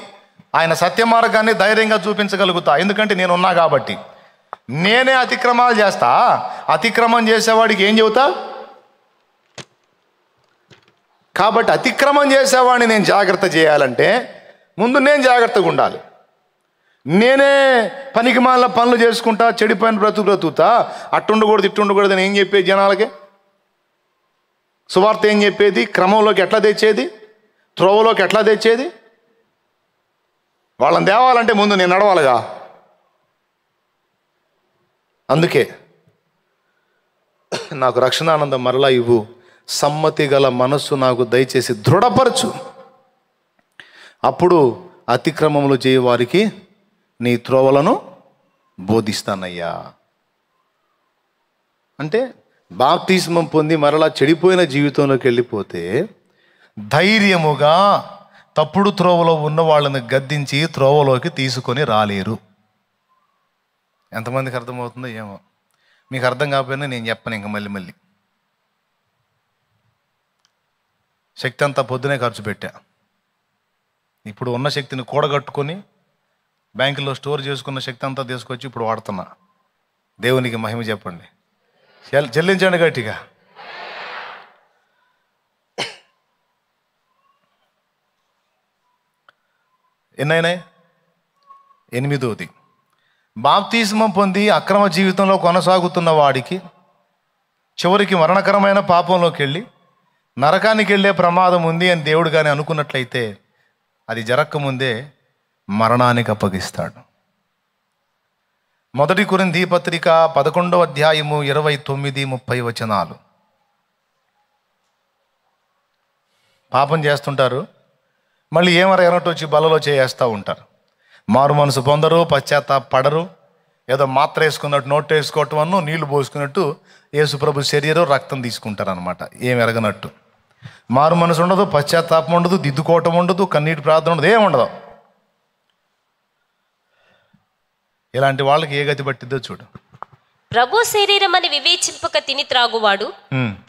ఆయన సత్య మార్గాన్ని ధైర్యంగా చూపించగలుగుతా, ఎందుకంటే నేను ఉన్నా కాబట్టి. నేనే అతిక్రమాలు చేస్తా, అతిక్రమం చేసేవాడికి ఏం చెబుతా? కాబట్టి అతిక్రమం చేసేవాడిని నేను జాగ్రత్త చేయాలంటే ముందు నేను జాగ్రత్తగా ఉండాలి. నేనే పనికి మాల పనులు చేసుకుంటా, చెడిపోయిన బ్రతుకుతా, అట్టుండకూడదు ఇట్టుండకూడదు అని ఏం చెప్పేది జనాలకి? సువార్త ఏం చెప్పేది? క్రమంలోకి ఎట్లా తెచ్చేది, త్రోవలోకి ఎట్లా తెచ్చేది? వాళ్ళని తేవాలంటే ముందు నేను నడవాలిగా. అందుకే నాకు రక్షణానందం మరలా ఇవ్వు, సమ్మతి గల మనస్సు నాకు దయచేసి దృఢపరచు, అప్పుడు అతిక్రమములు చేయ వారికి నీ త్రోవలను బోధిస్తానయ్యా. అంటే బాప్తిస్మం పొంది మరలా చెడిపోయిన జీవితంలోకి వెళ్ళిపోతే ధైర్యముగా తప్పుడు త్రోవలో ఉన్న వాళ్ళని గద్దించి త్రోవలోకి తీసుకొని రాలేరు. ఎంతమందికి అర్థమవుతుందో ఏమో. మీకు అర్థం కాకపోయినా నేను చెప్పను ఇంక మళ్ళీ. శక్తి అంతా పొద్దునే ఖర్చు పెట్టా. ఇప్పుడు ఉన్న శక్తిని కూడగట్టుకొని బ్యాంకులో స్టోర్ చేసుకున్న శక్తి అంతా తీసుకొచ్చి ఇప్పుడు వాడుతున్నా. దేవునికి మహిమ చెప్పండి, చెల్లించండి గట్టిగా. ఎన్నైనాయి? 8వది, బాప్తిస్మం పొంది అక్రమ జీవితంలో కొనసాగుతున్న వాడికి చివరికి మరణకరమైన పాపంలోకి వెళ్ళి నరకానికి వెళ్ళే ప్రమాదం ఉంది అని దేవుడు కానీ అనుకున్నట్లయితే అది జరగకముందే మరణానికి అప్పగిస్తాడు. 1 కొరింథీ పత్రిక 11వ అధ్యాయము 29-30 వచనాలు. పాపం చేస్తుంటారు, మళ్ళీ ఏమరగనట్టు వచ్చి బలలో చేస్తూ ఉంటారు. మారు మనసు పొందరు, పశ్చాత్తాపడరు, ఏదో మాత్ర వేసుకున్నట్టు నోట్ వేసుకోవటం అన్ను నీళ్లు పోసుకున్నట్టు యేసుప్రభు శరీరం రక్తం తీసుకుంటారు అనమాట. ఏమి ఎరగనట్టు మారు మనసు ఉండదు, పశ్చాత్తాపం ఉండదు, దిద్దుకోవటం ఉండదు, కన్నీటి ప్రార్థన ఉండదు, ఏముండదు. ఇలాంటి వాళ్ళకి ఏ గతి పట్టిద్దో చూడు. ప్రభు శరీరం అని వివేచింపక తిని త్రాగువాడు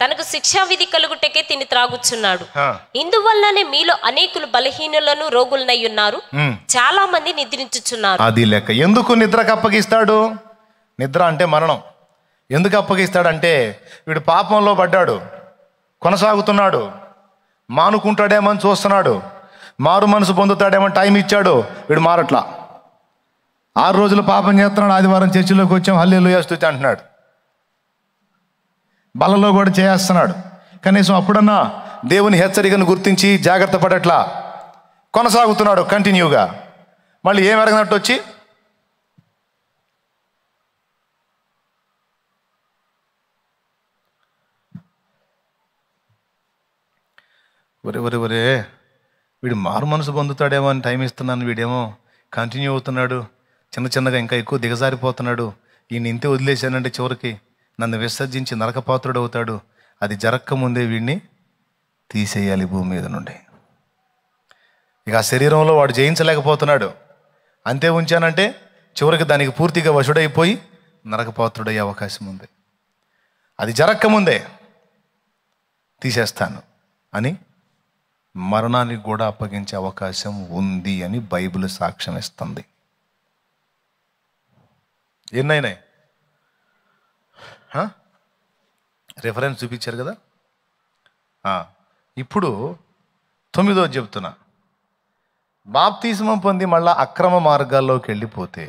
తనకు శిక్షావిధి కలుగుటకే తిని త్రాగుచున్నాడు. ఇందువల్లనే మీలో అనేకులు బలహీనులను రోగులనై ఉన్నారు, చాలా మంది నిద్రించుచున్నారు. అది లెక్క. ఎందుకు నిద్రకు అప్పగిస్తాడు? నిద్ర అంటే మరణం. ఎందుకు అప్పగిస్తాడంటే వీడు పాపంలో పడ్డాడు, కొనసాగుతున్నాడు, మానుకుంటాడేమని చూస్తున్నాడు, మారు మనసు పొందుతాడేమని టైం ఇచ్చాడు, వీడు మారట్లా. 6 రోజులు పాపం చేస్తున్నాడు, ఆదివారం చర్చిలోకి వచ్చాం హల్లెలూయా స్తుతి అంటున్నాడు, బలలో కూడా చేస్తున్నాడు. కనీసం అప్పుడన్నా దేవుని హెచ్చరికను గుర్తించి జాగ్రత్త పడట్లా, కొనసాగుతున్నాడు కంటిన్యూగా. మళ్ళీ ఏం ఎరగనట్టు వచ్చి ఒరే వీడు మారు మనసు పొందుతాడేమో అని టైం ఇస్తున్నాను, వీడేమో కంటిన్యూ అవుతున్నాడు, చిన్నగా ఇంకా ఎక్కువ దిగజారిపోతున్నాడు, ఈయన ఇంతే వదిలేశానంటే చివరికి నన్ను విసర్జించి నరకపాత్రుడు అవుతాడు. అది జరగకముందే వీడిని తీసేయాలి భూమి మీద నుండి. ఇక ఆ శరీరంలో వాడు జయించలేకపోతున్నాడు, అంతే ఉంచానంటే చివరికి దానికి పూర్తిగా వశుడైపోయి నరకపాత్రుడయ్యే అవకాశం ఉంది. అది జరగకముందే తీసేస్తాను అని మరణానికి కూడా అప్పగించే అవకాశం ఉంది అని బైబిల్ సాక్ష్యం ఇస్తుంది. ఎన్నైనాయి రెఫరెన్స్ చూపించారు కదా. ఇప్పుడు 9వ చెప్తున్నా, బాప్తిస్మం పొంది మళ్ళా అక్రమ మార్గాల్లోకి వెళ్ళిపోతే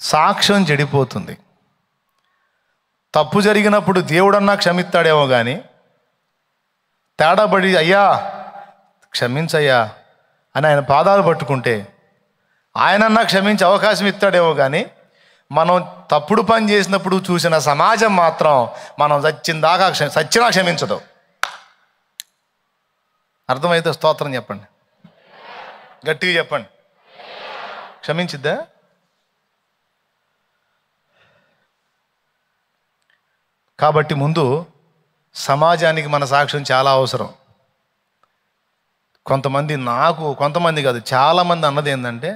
సాక్ష్యం చెడిపోతుంది. తప్పు జరిగినప్పుడు దేవుడన్నా క్షమిస్తాడేమో కానీ తేడాబడి అయ్యా క్షమించయ్యా అని ఆయన పాదాలు పట్టుకుంటే ఆయనన్నా క్షమించే అవకాశం ఇస్తాడేమో కానీ మనం తప్పుడు పని చేసినప్పుడు చూసిన సమాజం మాత్రం మనం చచ్చినా క్షమించదు. అర్థమైతే స్తోత్రం చెప్పండి, గట్టిగా చెప్పండి. క్షమించిద్దా? కాబట్టి ముందు సమాజానికి మన సాక్ష్యం చాలా అవసరం. కొంతమంది కాదు, చాలామంది అన్నది ఏంటంటే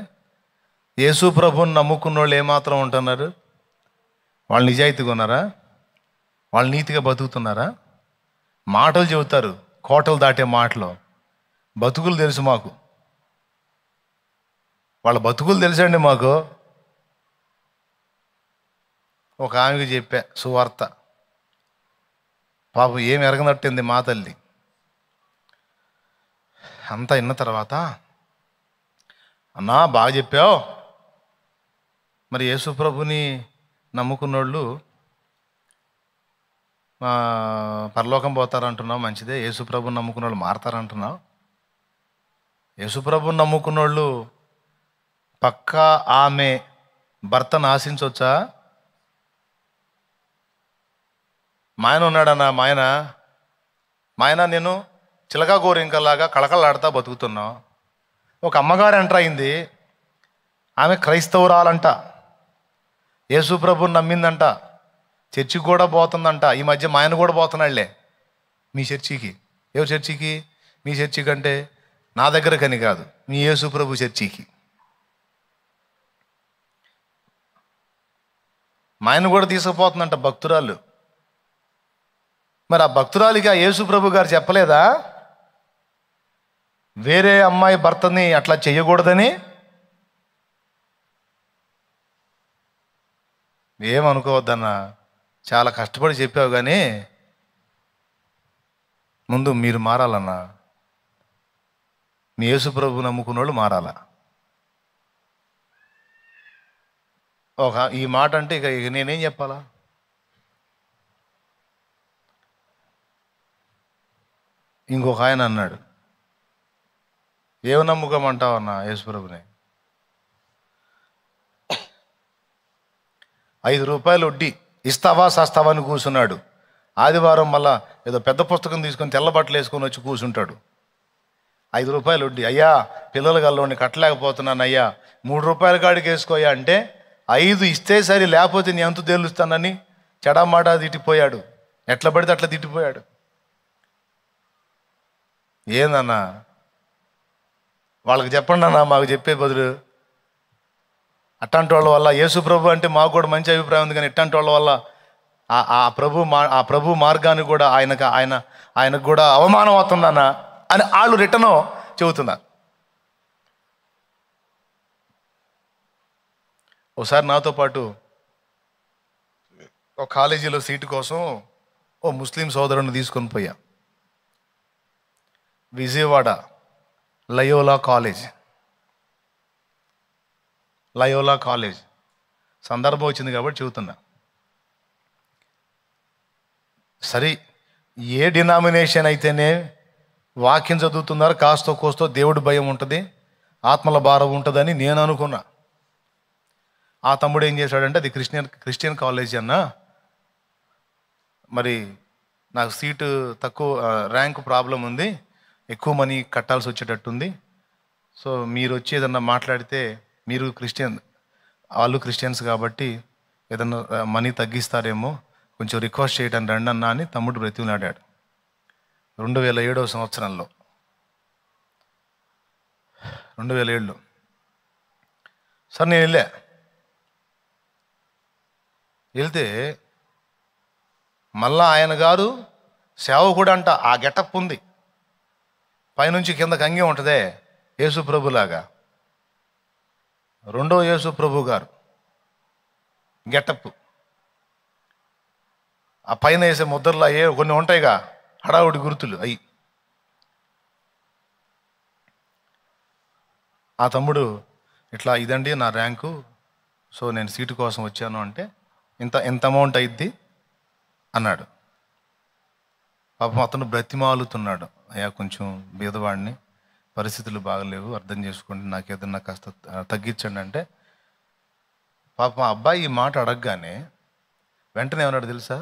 యేసు ప్రభుని నమ్ముకున్న వాళ్ళు ఏమాత్రం ఉంటున్నారు, వాళ్ళు నిజాయితీగా ఉన్నారా, వాళ్ళు నీతిగా బతుకుతున్నారా? మాటలు చెబుతారు, కోటలు దాటే మాటలు, బతుకులు తెలుసు మాకు, వాళ్ళ బతుకులు తెలుసండి మాకు. ఒక ఆమెకి చెప్పా సువార్త, పాపం ఏమి ఎరగనట్టింది మా తల్లి. అంతా విన్న తర్వాత, అన్నా బాగా చెప్పావు, మరి యేసు ప్రభుని నమ్ముకున్నోళ్ళు పరలోకం పోతారంటున్నావు, మంచిదే. యేసు ప్రభుని నమ్ముకున్న వాళ్ళు మారతారంటున్నావు. యేసు ప్రభుని నమ్ముకున్నోళ్ళు పక్కా ఆమె భర్తను ఆశించవచ్చా? మాయన ఉన్నాడన్నా, మాయన నేను చిలకా గోరింకలాగా కళకళలాడుతూ బతుకుతున్నావు. ఒక అమ్మగారు ఎంటర్ అయింది, ఆమె క్రైస్తవురాలంట, యేసు ప్రభుని నమ్మిందంట, చర్చికి కూడా పోతుందంట. ఈ మధ్య మా ఆయన కూడా పోతున్నాడులే మీ చర్చికి. ఏ చర్చికి? మీ చర్చికి అంటే నా దగ్గరకని కాదు, మీ యేసు ప్రభు చర్చికి. మా ఆయన కూడా తీసుకుపోతుందంట భక్తురాలు. మరి ఆ భక్తురాలికి ఆ యేసు ప్రభు గారు చెప్పలేదా వేరే అమ్మాయి భర్తని అట్లా చెయ్యకూడదని? ఏమనుకోవద్దన్నా, చాలా కష్టపడి చెప్పావు, కానీ ముందు మీరు మారాలన్నా. మీ యేసు ప్రభు నమ్ముకున్న వాళ్ళు మారాలా. ఈ మాట అంటే ఇక నేనేం చెప్పాలా? ఇంకొక ఆయన అన్నాడు, ఏమి నమ్ముకోమంటావు అన్న యేసుప్రభుని? 5 రూపాయలు వడ్డీ ఇస్తావా సస్తావా అని కూర్చున్నాడు. ఆదివారం మళ్ళా ఏదో పెద్ద పుస్తకం తీసుకొని తెల్ల బట్టలు వేసుకొని వచ్చి కూర్చుంటాడు. 5 రూపాయలు వడ్డీ, అయ్యా పిల్లల గల్లోని కట్టలేకపోతున్నాను అయ్యా, 3 రూపాయల కాడికి వేసుకోయా అంటే 5 ఇస్తే సరి, లేకపోతే నీ అంతు తేలుస్తానని చెడామాడా తిట్టిపోయాడు. ఎట్లా పడితే అట్లా తిట్టిపోయాడు. ఏందన్నా వాళ్ళకి చెప్పండి అన్న, మాకు చెప్పే బదులు. అట్లాంటి వాళ్ళ వల్ల యేసు ప్రభు అంటే మాకు కూడా మంచి అభిప్రాయం ఉంది, కానీ ఇట్లాంటి వాళ్ళ వల్ల ఆ ప్రభు మార్గాన్ని కూడా ఆయనకు కూడా అవమానం అవుతుందన్న అని వాళ్ళు రిటర్న్ చెబుతున్నారు. ఒకసారి నాతో పాటు ఒక కాలేజీలో సీటు కోసం ఓ ముస్లిం సోదరుని తీసుకొని పోయా. విజయవాడ లయోలా కాలేజ్ సందర్భం వచ్చింది కాబట్టి చెబుతున్నా. సరే, ఏ డినామినేషన్ అయితేనే వాక్యం చదువుతున్నారు, కాస్తో కోస్తో దేవుడి భయం ఉంటుంది, ఆత్మల భారం ఉంటుందని నేను అనుకున్నా. ఆ తమ్ముడు ఏం చేశాడంటే, అది క్రిస్టియన్ కాలేజీ అన్నా, మరి నాకు సీటు తక్కువ, ర్యాంక్ ప్రాబ్లం ఉంది, ఎక్కువ మనీ కట్టాల్సి వచ్చేటట్టుంది, సో మీరు వచ్చి ఏదన్నా మాట్లాడితే, మీరు వాళ్ళు క్రిస్టియన్స్ కాబట్టి ఏదన్నా మనీ తగ్గిస్తారేమో, కొంచెం రిక్వెస్ట్ చేయడానికి రండి అన్నా అని తమ్ముడు బ్రతిమలాడాడు. 2007 సంవత్సరంలో 2007లో సార్ నేను వెళ్తే మళ్ళా ఆయన గారు సేవకుడు అంట. ఆ గెటప్ ఉంది, పైనుంచి కిందకి అంగి ఉంటుందే యేసు ప్రభులాగా. రెండో యేసు ప్రభు గారు గెటప్, ఆ పైన వేసే ముద్రలు కొన్ని ఉంటాయిగా, హడావుడి గుర్తులు అయ్యి. ఆ తమ్ముడు ఇట్లా, ఇదండి నా ర్యాంకు, సో నేను సీటు కోసం వచ్చాను అంటే, ఎంత అమౌంట్ అయిద్ది అన్నాడు. పాపం అతను బ్రతిమాలుతున్నాడు, అయ్యా కొంచెం బీదవాడిని, పరిస్థితులు బాగలేవు, అర్థం చేసుకోండి, నాకు ఏదన్నా కాస్త తగ్గించండి అంటే, పాపం ఆ అబ్బాయి ఈ మాట అడగగానే వెంటనే ఏమన్నాడు తెలుసా?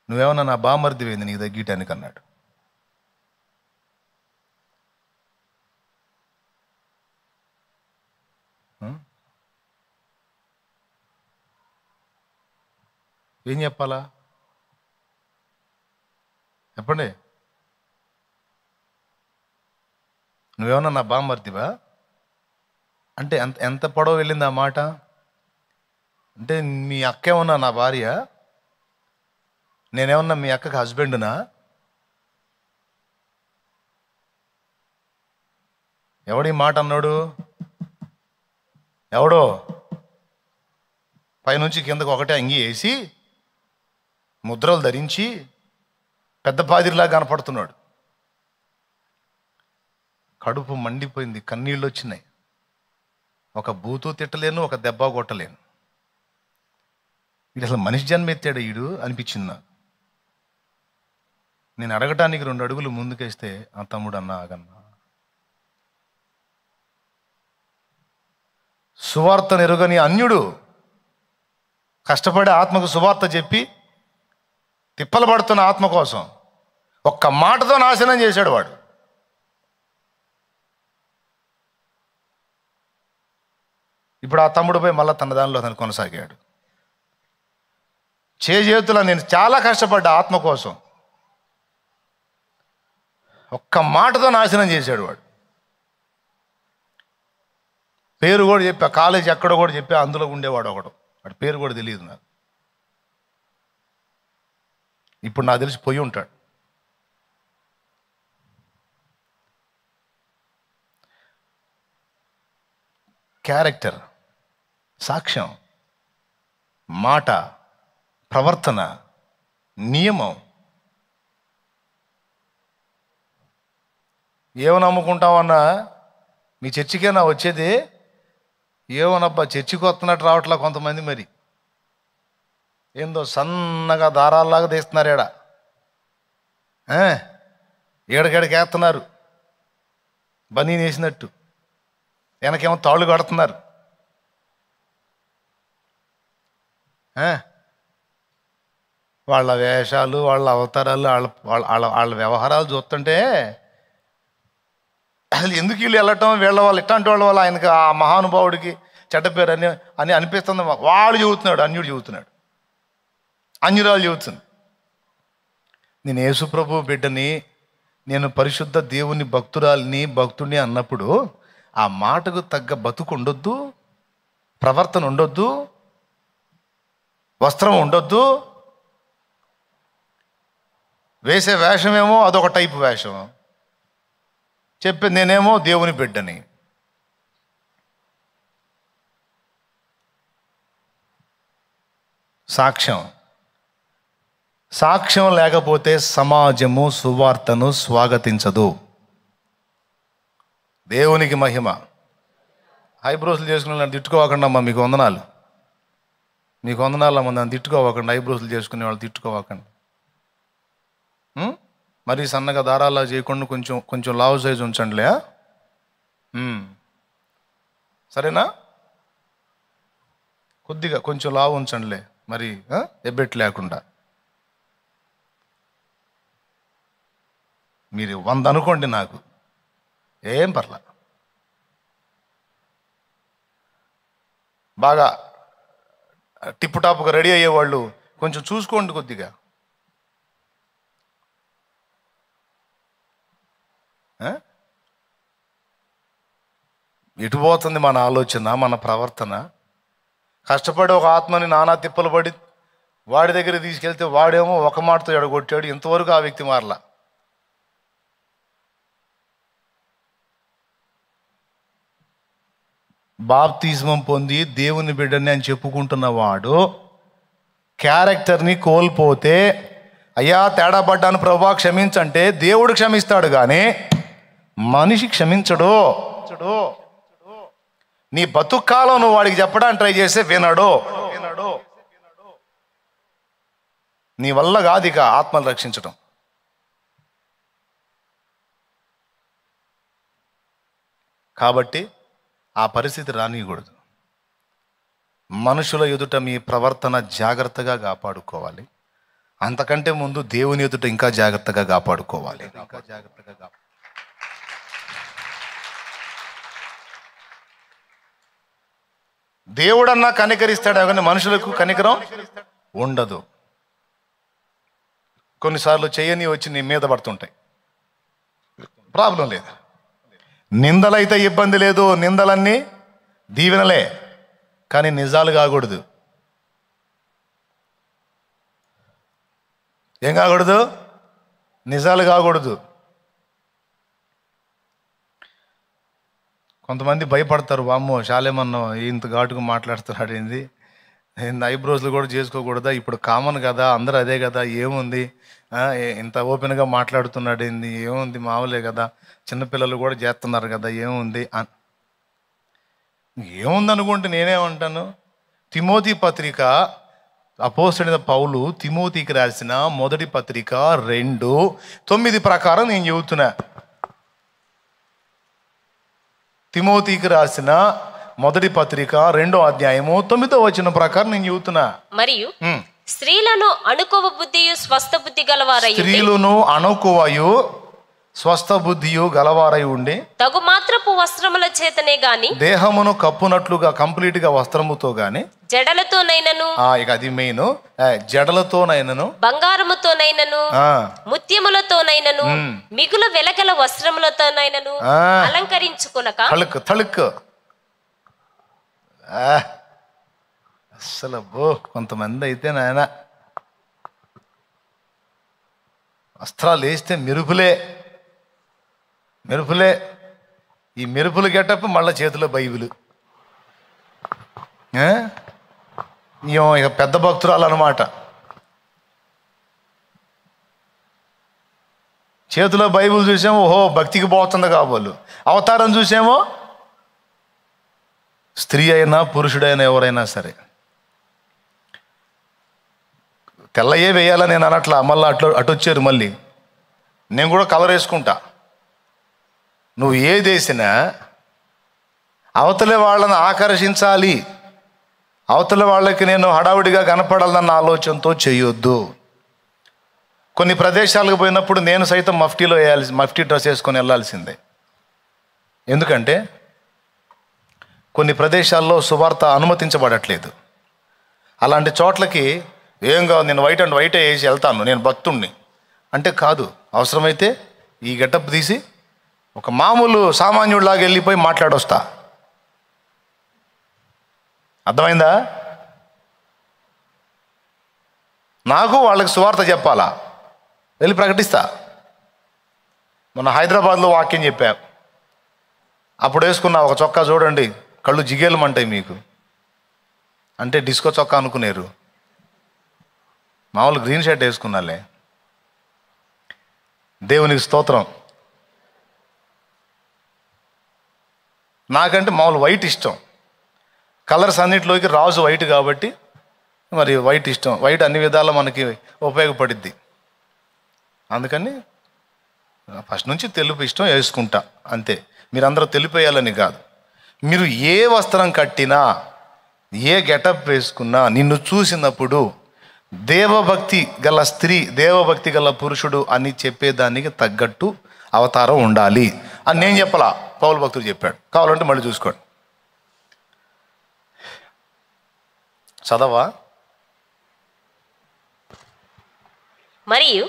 నువ్వేమన్నా నా బామర్ది పోయింది నీకు తగ్గిటానికి అన్నాడు. ఏం చెప్పాలా చెప్పండి? నువ్వేమన్నా నా బామర్దివా అంటే ఎంత పొడవు వెళ్ళింది ఆ మాట? అంటే మీ అక్క ఏమన్నా నా భార్య, నేనేమన్నా మీ అక్కకి హస్బెండ్నా? ఎవడి మాట అన్నాడు? ఎవడో పైనుంచి కిందకు ఒకటే అంగి వేసి ముద్రలు ధరించి పెద్ద పాదిరిలా కనపడుతున్నాడు. కడుపు మండిపోయింది, కన్నీళ్ళు వచ్చినాయి. ఒక బూతు తిట్టలేను, ఒక దెబ్బ కొట్టలేను. వీడు అసలు మనిషి జన్మ ఎత్తాడు వీడు అనిపించింది నాకు. నేను అడగటానికి 2 అడుగులు ముందుకేస్తే ఆ తమ్ముడు అన్నా ఆగన్నా, సువార్త నెరుగని అన్యుడు కష్టపడి ఆత్మకు సువార్త చెప్పి తిప్పలు పడుతున్న ఆత్మ కోసం ఒక్క మాటతో నాశనం చేశాడు వాడు. ఇప్పుడు ఆ తమ్ముడు పోయి మళ్ళీ తన దానిలో అతను కొనసాగాడు. చేతుల నేను చాలా కష్టపడ్డా ఆత్మ కోసం, ఒక్క మాటతో నాశనం చేశాడు వాడు. పేరు కూడా చెప్పా, కాలేజ్ ఎక్కడో కూడా చెప్పా, అందులో ఉండేవాడు ఒకడు, వాడి పేరు కూడా తెలియదు నాకు. ఇప్పుడు నాకు తెలిసి పోయి ఉంటాడు. క్యారెక్టర్, సాక్ష్యం, మాట, ప్రవర్తన, నియమం, ఏమని నమ్ముకుంటామన్నా? మీ చర్చికేనా వచ్చేది? ఏమోనబ్బా చర్చికి వస్తున్నట్టు రావట్లా కొంతమంది, మరి ఏందో సన్నగా దారాల్లాగా తీస్తున్నారు ఏడకేడకి వేస్తున్నారు, బనీని వేసినట్టు, వెనకేమో తాళ్ళు కడుతున్నారు. వాళ్ళ వేషాలు, వాళ్ళ అవతారాలు, వాళ్ళ వాళ్ళ వాళ్ళ వ్యవహారాలు చూస్తుంటే అసలు ఎందుకు వీళ్ళు వెళ్ళటం, వీళ్ళ వాళ్ళు ఇట్లాంటి వాళ్ళ వల్ల ఆయనకి, ఆ మహానుభావుడికి చెడ్డ పేరు అని అనిపిస్తుంది. వాడు చెబుతున్నాడు, అన్యుడు చెబుతున్నాడు, అన్యురాలు చెబుతుంది. నేను యేసుప్రభు బిడ్డని, నేను పరిశుద్ధ దేవుని భక్తుడిని అన్నప్పుడు ఆ మాటకు తగ్గ బతుకు ఉండొద్దు, ప్రవర్తన ఉండొద్దు, వస్త్రం ఉండొద్దు, వేసే వేషమేమో అదొక టైపు వేషం, చెప్పి నేనేమో దేవుని బిడ్డని. సాక్ష్యం లేకపోతే సమాజము సువార్తను స్వాగతించదు. దేవునికి మహిమ. ఐబ్రోస్లు చేసుకునే వాళ్ళు తిట్టుకోవకండి అమ్మా, మీకు వందనాలు అమ్మ, నన్ను తిట్టుకోవకండి. ఐబ్రోస్లు చేసుకునే వాళ్ళు తిట్టుకోవకండి. మరి సన్నగా దారాలా చేయకుండా కొంచెం లావు సైజు ఉంచండిలే, సరేనా? కొద్దిగా కొంచెం లావు ఉంచండిలే, మరి ఎబ్బెట్ లేకుండా. మీరు 100 అనుకోండి, నాకు ఏం పర్లా. బాగా టిప్ టాప్గా రెడీ అయ్యేవాళ్ళు కొంచెం చూసుకోండి కొద్దిగా. ఎటు పోతుంది మన ఆలోచన, మన ప్రవర్తన? కష్టపడి ఒక ఆత్మని నానా తిప్పలు పడి వాడి దగ్గర తీసుకెళ్తే వాడేమో ఒక మాటతో ఎడగొట్టాడు, ఇంతవరకు ఆ వ్యక్తి మారలా. బాప్తిస్మం పొంది దేవుని బిడ్డని అని చెప్పుకుంటున్న వాడు క్యారెక్టర్ని కోల్పోతే, అయ్యా తేడా పడ్డాను ప్రభా క్షమించంటే దేవుడు క్షమిస్తాడు కానీ మనిషి క్షమించడు. నీ బతుక్కాలం నువ్వు వాడికి చెప్పడానికి ట్రై చేస్తే వినడు. నీ వల్ల కాదు ఇక ఆత్మలు రక్షించడం. కాబట్టి ఆ పరిస్థితి రానియకూడదు. మనుషుల ఎదుట మీ ప్రవర్తన జాగ్రత్తగా కాపాడుకోవాలి. అంతకంటే ముందు దేవుని ఎదుట ఇంకా జాగ్రత్తగా కాపాడుకోవాలి. దేవుడన్నా కనికరిస్తాడు కానీ మనుషులకు కనికరం ఉండదు. కొన్నిసార్లు చేయని వచ్చి నీ మీద పడుతుంటాయి, ప్రాబ్లం లేదు. నిందలైతే ఇబ్బంది లేదు, నిందలన్నీ దీవెనలే, కానీ నిజాలు కాకూడదు. ఏం కాకూడదు? నిజాలు కాకూడదు. కొంతమంది భయపడతారు, వామ్మో శాలేమన్నో ఇంత ఘాటుగా మాట్లాడుతున్నాడు ఏంది, ఐబ్రోస్లు కూడా చేసుకోకూడదా, ఇప్పుడు కామన్ కదా, అందరూ అదే కదా, ఏముంది ఇంత ఓపెన్గా మాట్లాడుతున్నాడు ఏంది, ఏముంది మామూలే కదా, చిన్నపిల్లలు కూడా చేస్తున్నారు కదా, ఏముంది అనుకుంటే నేనేమంటాను? తిమోతి పత్రిక అపోస్తలుడైన పౌలు తిమోతికి రాసిన మొదటి పత్రిక 2:9 ప్రకారం నేను చెబుతున్నా. తిమోతికి రాసిన మొదటి పత్రిక 2వ అధ్యాయము 9వ వచనం ప్రకారం నేను చెబుతున్నా. మరియు స్త్రీలను అణుకువ బుద్ధియు స్వస్థ బుద్ధి గలవారై స్వస్థ బుద్ధియు గలవారై ఉండి తగు మాత్రపు వస్త్రముల చేతనే గాని దేహమును కప్పునట్లుగా కంప్లీట్ గా వస్త్రముతో గాని జడలతోనైనను, ఇక అది మెయిన్, జడలతోనైనను బంగారముతోనైనను ముత్యములతోనైనను మిగులు వెలగల వస్త్రములతోనైనను అలంకరించుకొనక తళుక్ అసలు కొంతమంది అయితే నాయన వస్త్రాలు వేస్తే మెరుపులే. ఈ మెరుపులు గెటప్ మళ్ళీ చేతిలో బైబిల్. ఇక పెద్ద భక్తురాలు అనమాట. చేతిలో బైబిల్ చూసామో ఓహో భక్తికి పోతుంది కాబోలు, అవతారం చూసామో స్త్రీ అయినా పురుషుడైనా ఎవరైనా సరే తెల్లయే వేయాలని నేను అనట్లా, మళ్ళీ అటు వచ్చారు మళ్ళీ. నేను కూడా కలర్ వేసుకుంటా. నువ్వు ఏది వేసినా అవతలి వాళ్ళని ఆకర్షించాలి, అవతలి వాళ్ళకి నేను హడావుడిగా కనపడాలన్న ఆలోచనతో చేయొద్దు. కొన్ని ప్రదేశాలకు పోయినప్పుడు నేను సైతం మఫ్టీ డ్రెస్ వేసుకొని వెళ్ళాల్సిందే. ఎందుకంటే కొన్ని ప్రదేశాల్లో సువార్త అనుమతించబడట్లేదు. అలాంటి చోట్లకి ఏం కాదు, నేను వైట్ అండ్ వైటే వేసి వెళ్తాను, నేను భక్తుణ్ణి అంటే కాదు. అవసరమైతే ఈ గెటప్ తీసి ఒక మామూలు సామాన్యుడిలాగా వెళ్ళిపోయి మాట్లాడొస్తా. అర్థమైందా? నాకు వాళ్ళకి సువార్త చెప్పాలా, వెళ్ళి ప్రకటిస్తా. మొన్న హైదరాబాద్లో వాక్యం చెప్పా. అప్పుడు వేసుకున్న ఒక చొక్కా చూడండి, కళ్ళు జిగేలమంటాయి మీకు. అంటే డిస్కో చొక్కా అనుకునేరు, మామూలు గ్రీన్ షర్ట్ వేసుకున్నాలే. దేవునికి స్తోత్రం. నాకంటే మామూలు వైట్ ఇష్టం. కలర్స్ అన్నిటిలోకి రాజు వైట్ కాబట్టి మరి వైట్ ఇష్టం. వైట్ అన్ని విధాలా మనకి ఉపయోగపడిద్ది. అందుకని ఫస్ట్ నుంచి తెలుపు ఇష్టం, వేసుకుంటా అంతే. మీరందరూ తెలిపేయాలని కాదు. మీరు ఏ వస్త్రం కట్టినా, ఏ గెటప్ వేసుకున్నా, నిన్ను చూసినప్పుడు దేవభక్తి గల స్త్రీ, దేవభక్తి గల పురుషుడు అని చెప్పేదానికి తగ్గట్టు అవతారం ఉండాలి అని నేను చెప్పలా, పౌలు భక్తుడు చెప్పాడు. కావాలంటే మళ్ళీ చూసుకోండి. చదవా. మరియు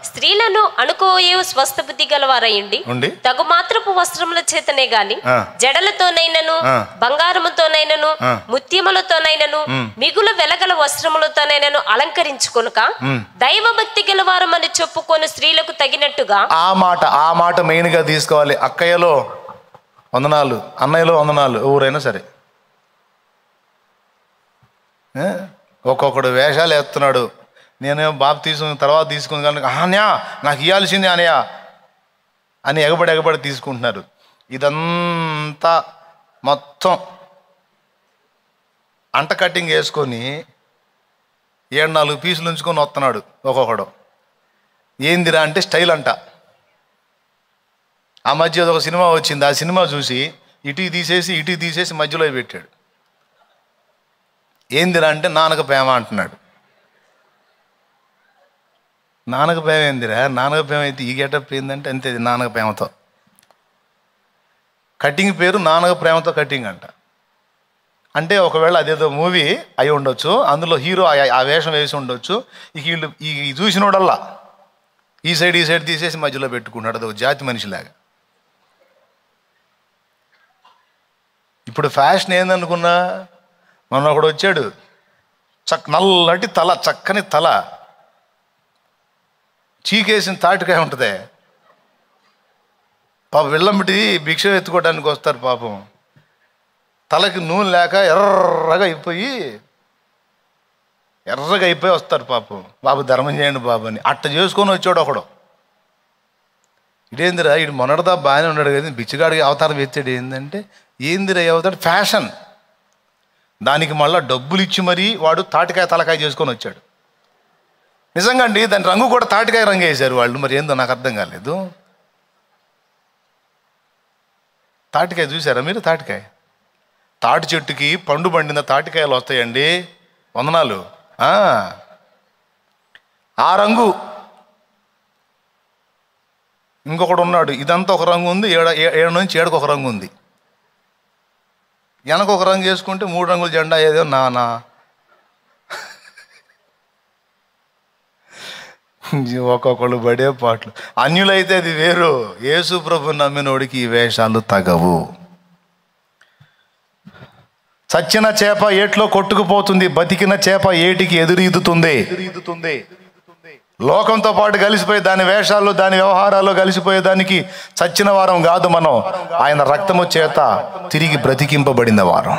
స్త్రీలను అనుకోయు స్వస్థ బుద్ధి గలవారయ్యండి, తగు మాత్రపు వస్త్రముల చేతనే గాని జడలతోనైనను బంగారముతోనైనను ముత్యములతోనైనను మిగుల వెలగల వస్త్రములతోనైనను అలంకరించుకొనుక దైవభక్తి గలవారమని చెప్పుకొని స్త్రీలకు తగినట్టుగా. ఆ మాట మెయిన్ గా తీసుకోవాలి. అక్కయ్యలో వందనాలు, అన్నయ్యలో వందనాలు, ఎవరైనా సరే. ఒక్కొక్కడు వేషాలు వేస్తున్నాడు. నేనేమో బాబు తీసుకుని తర్వాత తీసుకుని కానీ అన్నయ్య నాకు ఇవ్వాల్సిందే అనయ్య అని ఎగబడి తీసుకుంటున్నారు. ఇదంతా మొత్తం అంట కట్టింగ్ వేసుకొని 7-4 పీసులు ఉంచుకొని వస్తున్నాడు ఒక్కొక్కడు. ఏందిరా అంటే స్టైల్ అంట. ఆ మధ్య ఒక సినిమా వచ్చింది, ఆ సినిమా చూసి ఇటు తీసేసి మధ్యలో పెట్టాడు. ఏందిరా అంటే నాన్నక ప్రేమ అంటున్నాడు. నాన్నక ప్రేమ ఏందిరా? నాన్నక ప్రేమ అయితే ఈ గెటప్ ఏందంటే అంతే, నాన్నక ప్రేమతో కటింగ్ పేరు నాన్నక ప్రేమతో కటింగ్ అంట. అంటే ఒకవేళ అదేదో మూవీ అయి ఉండొచ్చు, అందులో హీరో ఆ వేషం వేసి ఉండొచ్చు. ఇక వీళ్ళు ఈ చూసినోడల్లా ఈ సైడ్ తీసేసి మధ్యలో పెట్టుకుంటాడు. అది ఒక జాతి మనిషిలాగా. ఇప్పుడు ఫ్యాషన్ ఏందనుకున్నా, మొన్న ఒకడు వచ్చాడు, నల్లటి తల, చక్కని తల, చీకేసిన తాటికాయ ఉంటుంది పాపం. వెళ్ళంబటి భిక్ష ఎత్తుకోవడానికి వస్తారు పాపం. తలకి నూనె లేక ఎర్రగా అయిపోయి వస్తారు పాపం. బాబు ధర్మం చేయండి బాబు అని అట్ట చేసుకొని వచ్చాడు ఒకడు. ఇదేందిరా, ఇడు మొన్నటిదా బాగానే ఉన్నాడు కదా, బిచ్చగాడికి అవతారం ఎత్తాడు. ఏంటంటే ఏందిరా అవుతాడు ఫ్యాషన్. దానికి మళ్ళీ డబ్బులు ఇచ్చి మరీ వాడు తాటికాయ తలకాయ చేసుకొని వచ్చాడు. నిజంగా అండి, దాని రంగు కూడా తాటికాయ రంగు వేశారు వాళ్ళు. మరి ఏందో నాకు అర్థం కాలేదు. తాటికాయ చూసారా మీరు? తాటి చెట్టుకి పండు పండిన తాటికాయలు వస్తాయండి, వందనాలు. ఆ రంగు. ఇంకొకడు ఉన్నాడు, ఇదంతా ఒక రంగు ఉంది, ఏడు నుంచి ఏడుకు ఒక రంగు ఉంది. వెనక ఒక రంగు వేసుకుంటే 3 రంగుల జెండా ఏదో నా ఒక్కొక్కళ్ళు పడే పాటలు. అన్యులైతే అది వేరు. యేసు ప్రభు నమ్మినోడికి ఈ వేషాలు తగవు. చచ్చిన చేప ఏట్లో కొట్టుకుపోతుంది, బతికిన చేప ఏటికి ఎదురీదుతుంది. లోకంతో పాటు కలిసిపోయి దాని వేషాలు, దాని వ్యవహారాలు కలిసిపోయేదానికి చచ్చిన వారం కాదు మనం. ఆయన రక్తము చేత తిరిగి బ్రతికింపబడిన వారం.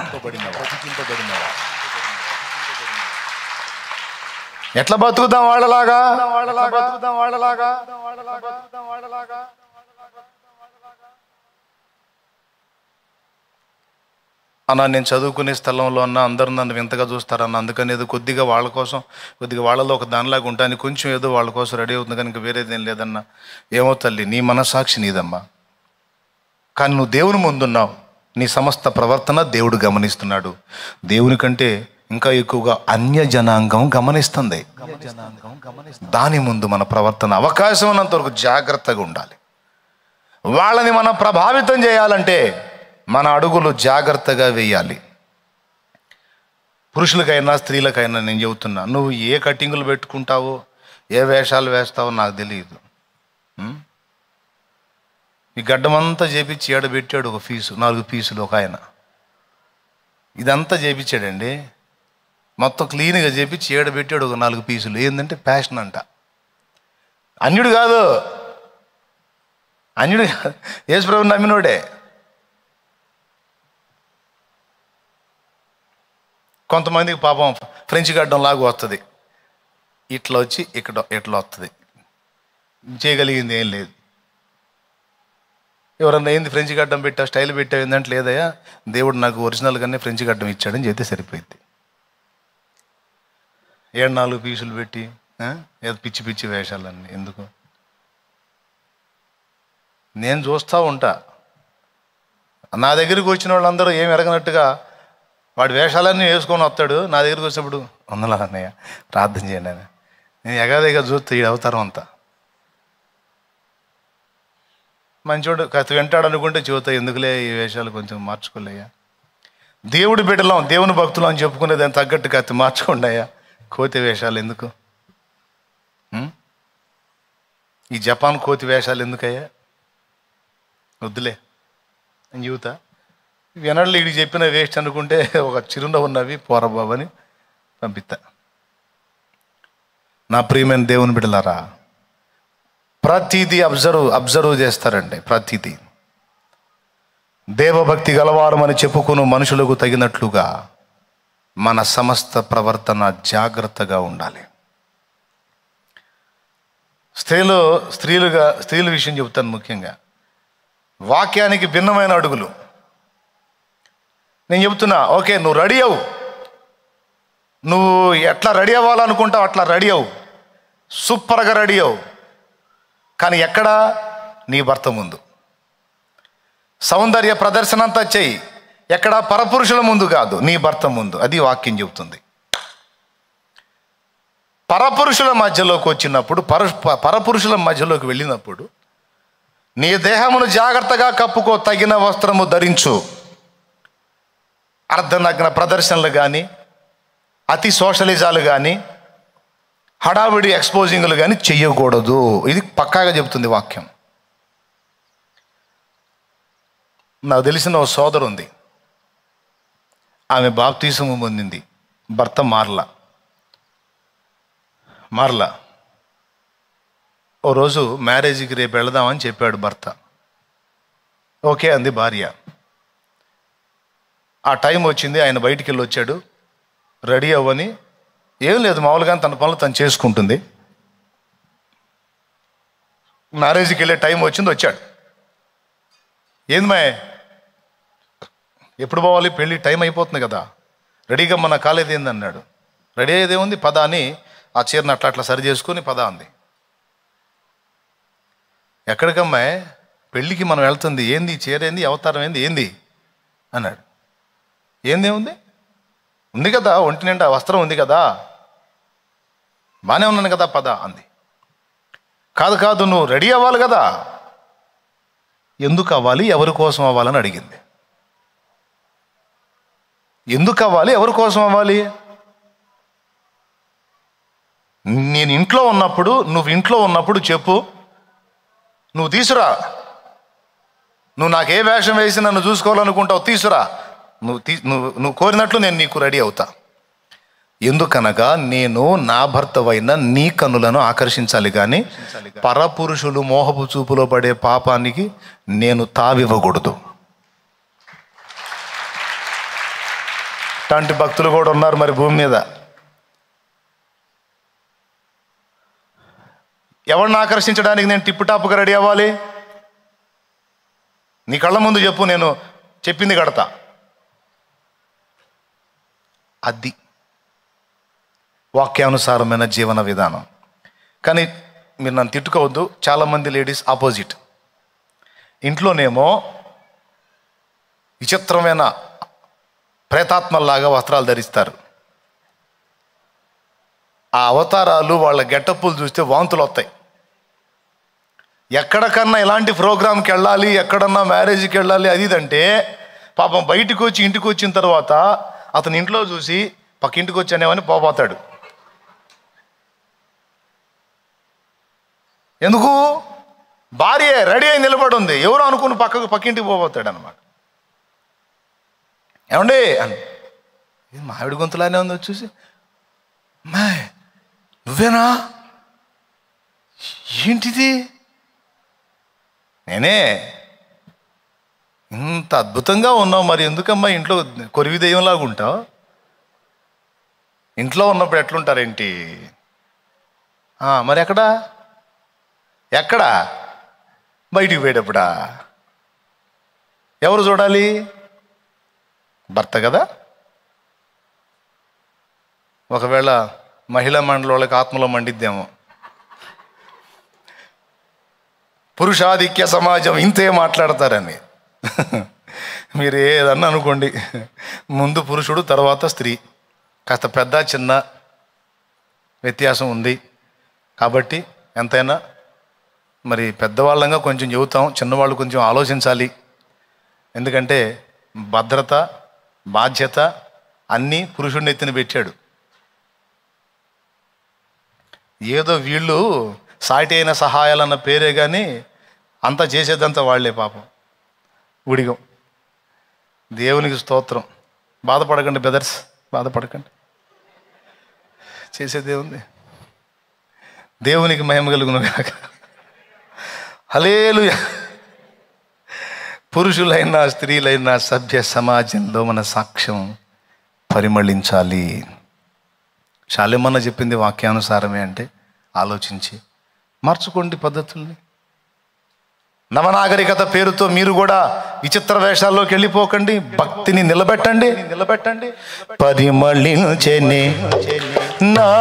ఎట్లా బతుకుదాం వాళ్ళలాగా? అన్నా నేను చదువుకునే స్థలంలో అన్నా అందరూ నన్ను వింతగా చూస్తారన్న, అందుకని ఏదో కొద్దిగా వాళ్ళ కోసం, కొద్దిగా వాళ్ళలో ఒక దానిలాగా ఉంటాను, కొంచెం ఏదో వాళ్ళ కోసం రెడీ అవుతుంది కనుక వేరేదేం లేదన్నా. ఏమో తల్లి, నీ మనస్సాక్షి నీదమ్మా, కానీ నువ్వు దేవుని ముందున్నావు, నీ సమస్త ప్రవర్తన దేవుడు గమనిస్తున్నాడు. దేవుని కంటే ఇంకా ఎక్కువగా అన్య జనాంగం గమనిస్తుంది. దాని ముందు మన ప్రవర్తన అవకాశం ఉన్నంత వరకు జాగ్రత్తగా ఉండాలి. వాళ్ళని మనం ప్రభావితం చేయాలంటే మన అడుగులు జాగ్రత్తగా వేయాలి. పురుషులకైనా స్త్రీలకైనా నేను చెబుతున్నా, నువ్వు ఏ కటింగులు పెట్టుకుంటావో, ఏ వేషాలు వేస్తావో నాకు తెలియదు. ఈ గడ్డమంతా చేపించి ఏడబెట్టాడు ఒక ఫీజు, 4 పీసులు ఒక ఆయన. ఇదంతా చేపించాడండి, మొత్తం క్లీన్గా చేపించి ఏడబెట్టాడు ఒక 4 పీసులు. ఏంటంటే ప్యాషన్ అంట. అన్యుడు కాదు, యేసుప్రభుని నమ్మినోడే. కొంతమందికి పాపం ఫ్రెంచ్ గడ్డం లాగా వస్తుంది, ఇట్లా వచ్చి ఇట్లా వస్తుంది, చేయగలిగింది ఏం లేదు. ఎవరన్నా ఏంది ఫ్రెంచ్ గడ్డం పెట్టావు, స్టైల్ పెట్టావు ఏంటంటే, లేదయ్యా దేవుడు నాకు ఒరిజినల్గానే ఫ్రెంచ్ గడ్డం ఇచ్చాడని చెప్తే సరిపోయింది. 4 పీసులు పెట్టి ఏదో పిచ్చి పిచ్చి వేషాలన్నీ ఎందుకు? నేను చూస్తూ ఉంటా, నా దగ్గరికి వచ్చిన వాళ్ళందరూ ఏమి ఎరగనట్టుగా వాడి వేషాలన్నీ వేసుకొని వస్తాడు. నా దగ్గరికి వచ్చినప్పుడు వందలా అన్నయ్య ప్రార్థన చేయండి అని నేను ఎగాదిగా చూస్తే ఈ అవతారం అంతా మంచోడు కథ వింటాడు అనుకుంటే చెబుతా, ఎందుకులే ఈ వేషాలు కొంచెం మార్చుకోలేయ్యా, దేవుడి బిడ్డలం దేవుని భక్తులం అని చెప్పుకునే దాన్ని తగ్గట్టు కత్తి మార్చుకోండి అయ్యా, కోతి వేషాలు ఎందుకు? ఈ జపాన్ కోతి వేషాలు ఎందుకయ్యా? వద్దులే అని చెబుతా. వినళ్ళు ఇడికి చెప్పిన వేస్ట్ అనుకుంటే ఒక చిరునవ్వు ఉన్నవి పోరబాబు అని పంపిస్తా. నా ప్రియమైన దేవుని బిడ్డలారా, ప్రతిదీ అబ్జర్వ్ చేస్తారండి. ప్రతిదీ దేవభక్తి గలవారం అని చెప్పుకుని మనుషులకు తగినట్లుగా మన సమస్త ప్రవర్తన జాగ్రత్తగా ఉండాలి. స్త్రీల విషయం చెబుతాను ముఖ్యంగా. వాక్యానికి భిన్నమైన అడుగులు నేను చెబుతున్నా. ఓకే, నువ్వు రెడీ అవ్వు, నువ్వు ఎట్లా రెడీ అవ్వాలనుకుంటావు అట్లా రెడీ అవ్వు, సూపర్గా రెడీ అవ్వు, కానీ ఎక్కడా? నీ భర్త ముందు. సౌందర్య ప్రదర్శన అంతా చెయ్యి, ఎక్కడా? పరపురుషుల ముందు కాదు, నీ భర్త ముందు. అది వాక్యం చెబుతుంది. పరపురుషుల మధ్యలోకి వచ్చినప్పుడు, పరపురుషుల మధ్యలోకి వెళ్ళినప్పుడు నీ దేహమును జాగ్రత్తగా కప్పుకో, తగిన వస్త్రము ధరించు. అర్ధనగ్న ప్రదర్శనలు కానీ, అతి సోషలిజాలు కానీ, హడావిడి ఎక్స్పోజింగ్లు కానీ చెయ్యకూడదు. ఇది పక్కాగా చెబుతుంది వాక్యం. నాకు తెలిసిన ఒక సోదరు ఉంది, ఆమె బాప్తీసము పొందింది, భర్త మార్లా. ఓ రోజు మ్యారేజ్కి రేపు వెళదామని చెప్పాడు భర్త. ఓకే అంది భార్య. ఆ టైం వచ్చింది, ఆయన బయటికి వెళ్ళి వచ్చాడు. రెడీ అవ్వని ఏం లేదు, మామూలుగా తన పనులు తను చేసుకుంటుంది. మ్యారేజ్కి వెళ్ళే టైం వచ్చింది, వచ్చాడు. ఏంది మా ఎప్పుడు పోవాలి, పెళ్ళి టైం అయిపోతుంది కదా, రెడీగా మన కాలేది ఏంది అన్నాడు. రెడీ అయ్యేదేముంది, పద అని ఆ చీరను అట్లా సరి చేసుకుని పద అంది. ఎక్కడికమ్మాయి, పెళ్ళికి మనం వెళ్తుంది, ఏంది చీర ఏంది, అవతారం ఏంది అన్నాడు. ఏందేముంది, ఉంది కదా ఒంటి నిండా వస్త్రం ఉంది కదా, బాగానే ఉన్నాను కదా, పద అంది. కాదు నువ్వు రెడీ అవ్వాలి కదా. ఎందుకు అవ్వాలి, ఎవరి కోసం అవ్వాలని అడిగింది. ఎందుకు అవ్వాలి, ఎవరి కోసం అవ్వాలి? నేను ఇంట్లో ఉన్నప్పుడు, నువ్వు ఇంట్లో ఉన్నప్పుడు చెప్పు, నువ్వు తీసురా. నువ్వు నాకు ఏ వేషం వేసి నన్ను చూసుకోవాలనుకుంటావు, తీసురా. నువ్వు కోరినట్లు నేను నీకు రెడీ అవుతా. ఎందుకనగా నేను నా భర్తవైన నీ కన్నులను ఆకర్షించాలి, కానీ పరపురుషులు మోహపు చూపులో పడే పాపానికి నేను తావివ్వకూడదు. ఇట్లాంటి భక్తులు కూడా ఉన్నారు మరి భూమి మీద. ఎవరిని ఆకర్షించడానికి నేను టిప్పు టాప్గా రెడీ అవ్వాలి? నీ కళ్ళ ముందు చెప్పు, నేను చెప్పింది కడతా. అది వాక్యానుసారమైన జీవన విధానం. కానీ మీరు నన్ను తిట్టుకోవద్దు, చాలామంది లేడీస్ ఆపోజిట్. ఇంట్లోనేమో విచిత్రమైన ప్రేతాత్మల్లాగా వస్త్రాలు ధరిస్తారు. ఆ అవతారాలు వాళ్ళ గెటప్పులు చూస్తే వాంతులు వస్తాయి. ఎక్కడికన్నా ఇలాంటి ప్రోగ్రాంకి వెళ్ళాలి, ఎక్కడన్నా మ్యారేజ్కి వెళ్ళాలి అది ఇదంటే పాపం బయటకు వచ్చి ఇంటికి వచ్చిన తర్వాత అతను ఇంట్లో చూసి పక్కింటికి వచ్చానేమని పోతాడు. ఎందుకు? భార్య రెడీ అయి నిలబడి ఉంది, ఎవరు అనుకుని పక్కింటికి పోతాడు అనమాట. ఏమండి అని, ఇది మావిడి గొంతులానే ఉంది. వచ్చేసి మా నువ్వేనా, ఏంటిది? నేనే. ఇంత అద్భుతంగా ఉన్నావు, మరి ఎందుకమ్మా ఇంట్లో కొరివి దెయ్యంలాగా ఉంటావు? ఇంట్లో ఉన్నప్పుడు ఎట్లుంటారేంటి? మరి ఎక్కడా బయటికి పోయేటప్పుడా? ఎవరు చూడాలి? భర్త కదా. ఒకవేళ మహిళా మండలి వాళ్ళకి ఆత్మలో మండిద్దేమో. పురుషాధిక్య సమాజం ఇంతే మాట్లాడతారని. మీరు ఏదన్నా అనుకోండి, ముందు పురుషుడు తర్వాత స్త్రీ, కాస్త పెద్ద చిన్న వ్యత్యాసం ఉంది. కాబట్టి ఎంతైనా మరి పెద్దవాళ్ళంగా కొంచెం చెబుతాం, చిన్నవాళ్ళు కొంచెం ఆలోచించాలి. ఎందుకంటే భద్రత బాధ్యత అన్నీ పురుషుడిని ఎత్తిన పెట్టాడు. ఏదో వీళ్ళు సాటి అయిన సహాయాలన్న పేరే కానీ అంతా చేసేదంతా వాళ్లే పాపం. ఉడిగం. దేవునికి స్తోత్రం. బాధపడకండి బ్రదర్స్, బాధపడకండి. చేసేదే ఉంది. దేవునికి మహిమ కలుగును గాక. హల్లెలూయా. పురుషులైనా స్త్రీలైనా సభ్య సమాజంలో మన సాక్ష్యం పరిమళించాలి. శాలేమన్న చెప్పింది వాక్యానుసారమే అంటే ఆలోచించి మార్చుకోండి పద్ధతుల్ని. నవనాగరికత పేరుతో మీరు కూడా విచిత్ర వేషాల్లోకి వెళ్ళిపోకండి. భక్తిని నిలబెట్టండి. పరిమళించెనే నా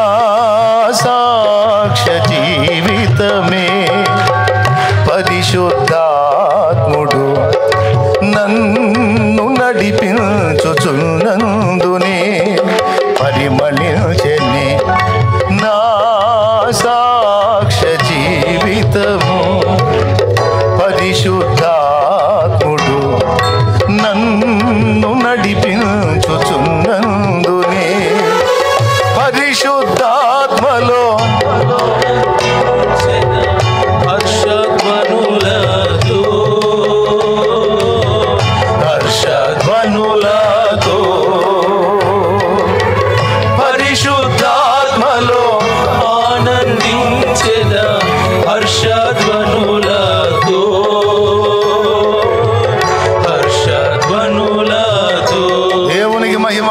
సాక్ష్య జీవితమే, పరిశుద్ధాత్ముడు నన్ను నడిపించుచున్నందునే. పరిమళించెనే నా సాక్ష్య జీవితము, పరిశుద్ధాత్ముడు నన్ను నడిపించుచున్నందునే. పరిశుద్ధాత్మలో హర్షధ్వనులతో, పరిశుద్ధాత్మలో ఆనందించెదా. హర్షధ్వనులతో, హర్షధ్వనులతో. దేవునికి మహిమ.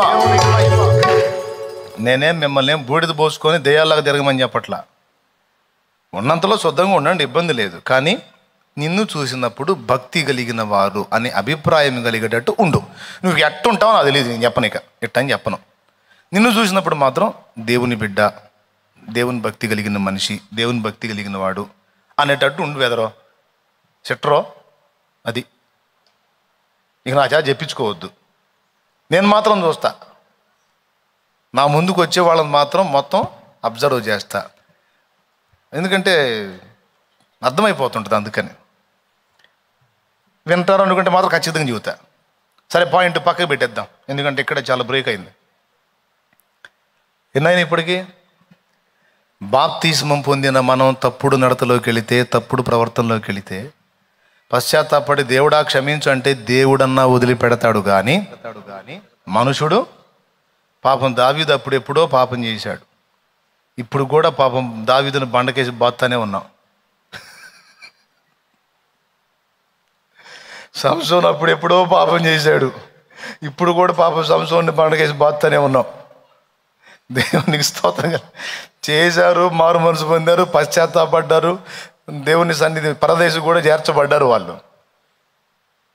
నేనేం మిమ్మల్ని బూడిద పోసుకొని దెయ్యాల్లాగా తిరగమని చెప్పట్లా. ఉన్నంతలో శుద్ధంగా ఉండండి, ఇబ్బంది లేదు. కానీ నిన్ను చూసినప్పుడు భక్తి కలిగిన వారు అనే అభిప్రాయం కలిగేటట్టు ఉండు. నువ్వు ఎట్టుంటావో నాకు తెలియదు, నేను చెప్పను. ఇక ఎట్టని చెప్పను. నిన్ను చూసినప్పుడు మాత్రం దేవుని బిడ్డ, దేవుని భక్తి కలిగిన మనిషి, దేవుని భక్తి కలిగిన వాడు అనేటట్టు ఉండు. వెదరో చెట్రో అది ఇక నా చేత చెప్పించుకోవద్దు. నేను మాత్రం చూస్తా. నా ముందుకు వచ్చే వాళ్ళని మాత్రం మొత్తం అబ్జర్వ్ చేస్తా. ఎందుకంటే అర్థమైపోతుంటుంది. అందుకని వింటారు అనుకుంటే మాత్రం ఖచ్చితంగా చెబుతా. సరే, పాయింట్ పక్కకు పెట్టేద్దాం, ఎందుకంటే ఇక్కడ చాలా బ్రేక్ అయింది. ఎన్నైనా ఇప్పటికీ బాప్తిస్మం పొందిన మనం తప్పుడు నడతలోకి వెళితే, తప్పుడు ప్రవర్తనలోకి వెళితే పశ్చాత్తాపడి దేవుడా క్షమించు అంటే దేవుడన్నా వదిలిపెడతాడు. కానీ మనుషుడు పాపం దావీదు అప్పుడెప్పుడో పాపం చేశాడు. ఇప్పుడు కూడా పాపం దావీదును బండకేసి బాత్తానే ఉన్నాం. సంసోను అప్పుడెప్పుడో పాపం చేశాడు. ఇప్పుడు కూడా పాపం సంసోన్ని బండకేసి బాత్తానే ఉన్నాం. దేవునికి స్తోత్రంగా చేశారు, మారు మనసు పొందారు, పశ్చాత్తాపడ్డారు, దేవుని సన్నిధి పరదేశం కూడా చేర్చబడ్డారు వాళ్ళు.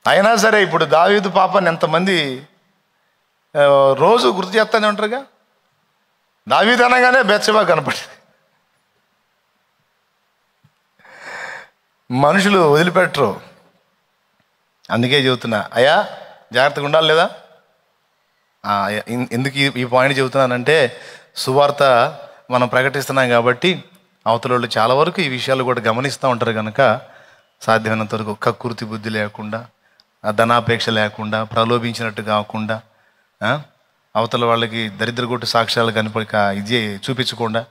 అయినా సరే ఇప్పుడు దావీదు పాపాన్ని ఎంతమంది రోజు గుర్తు చేస్తానే ఉంటారుగా. దావీదు అనగానే బెత్షెబా కనపడి మనుషులు వదిలిపెట్టరు. అందుకే చెబుతున్నా, అయ్యా జాగ్రత్తగా ఉండాలి లేదా. ఎందుకు ఈ పాయింట్ చెబుతున్నానంటే, సువార్త మనం ప్రకటిస్తున్నాం కాబట్టి అవతల వాళ్ళు చాలా వరకు ఈ విషయాలు కూడా గమనిస్తూ ఉంటారు కనుక సాధ్యమైనంత వరకు కక్కుర్తి బుద్ధి లేకుండా, ధనాపేక్ష లేకుండా, ప్రలోభించినట్టు కాకుండా, అవతల వాళ్ళకి దరిద్రగొట్టు సాక్ష్యాలు కనిపడి ఇది చూపించకుండా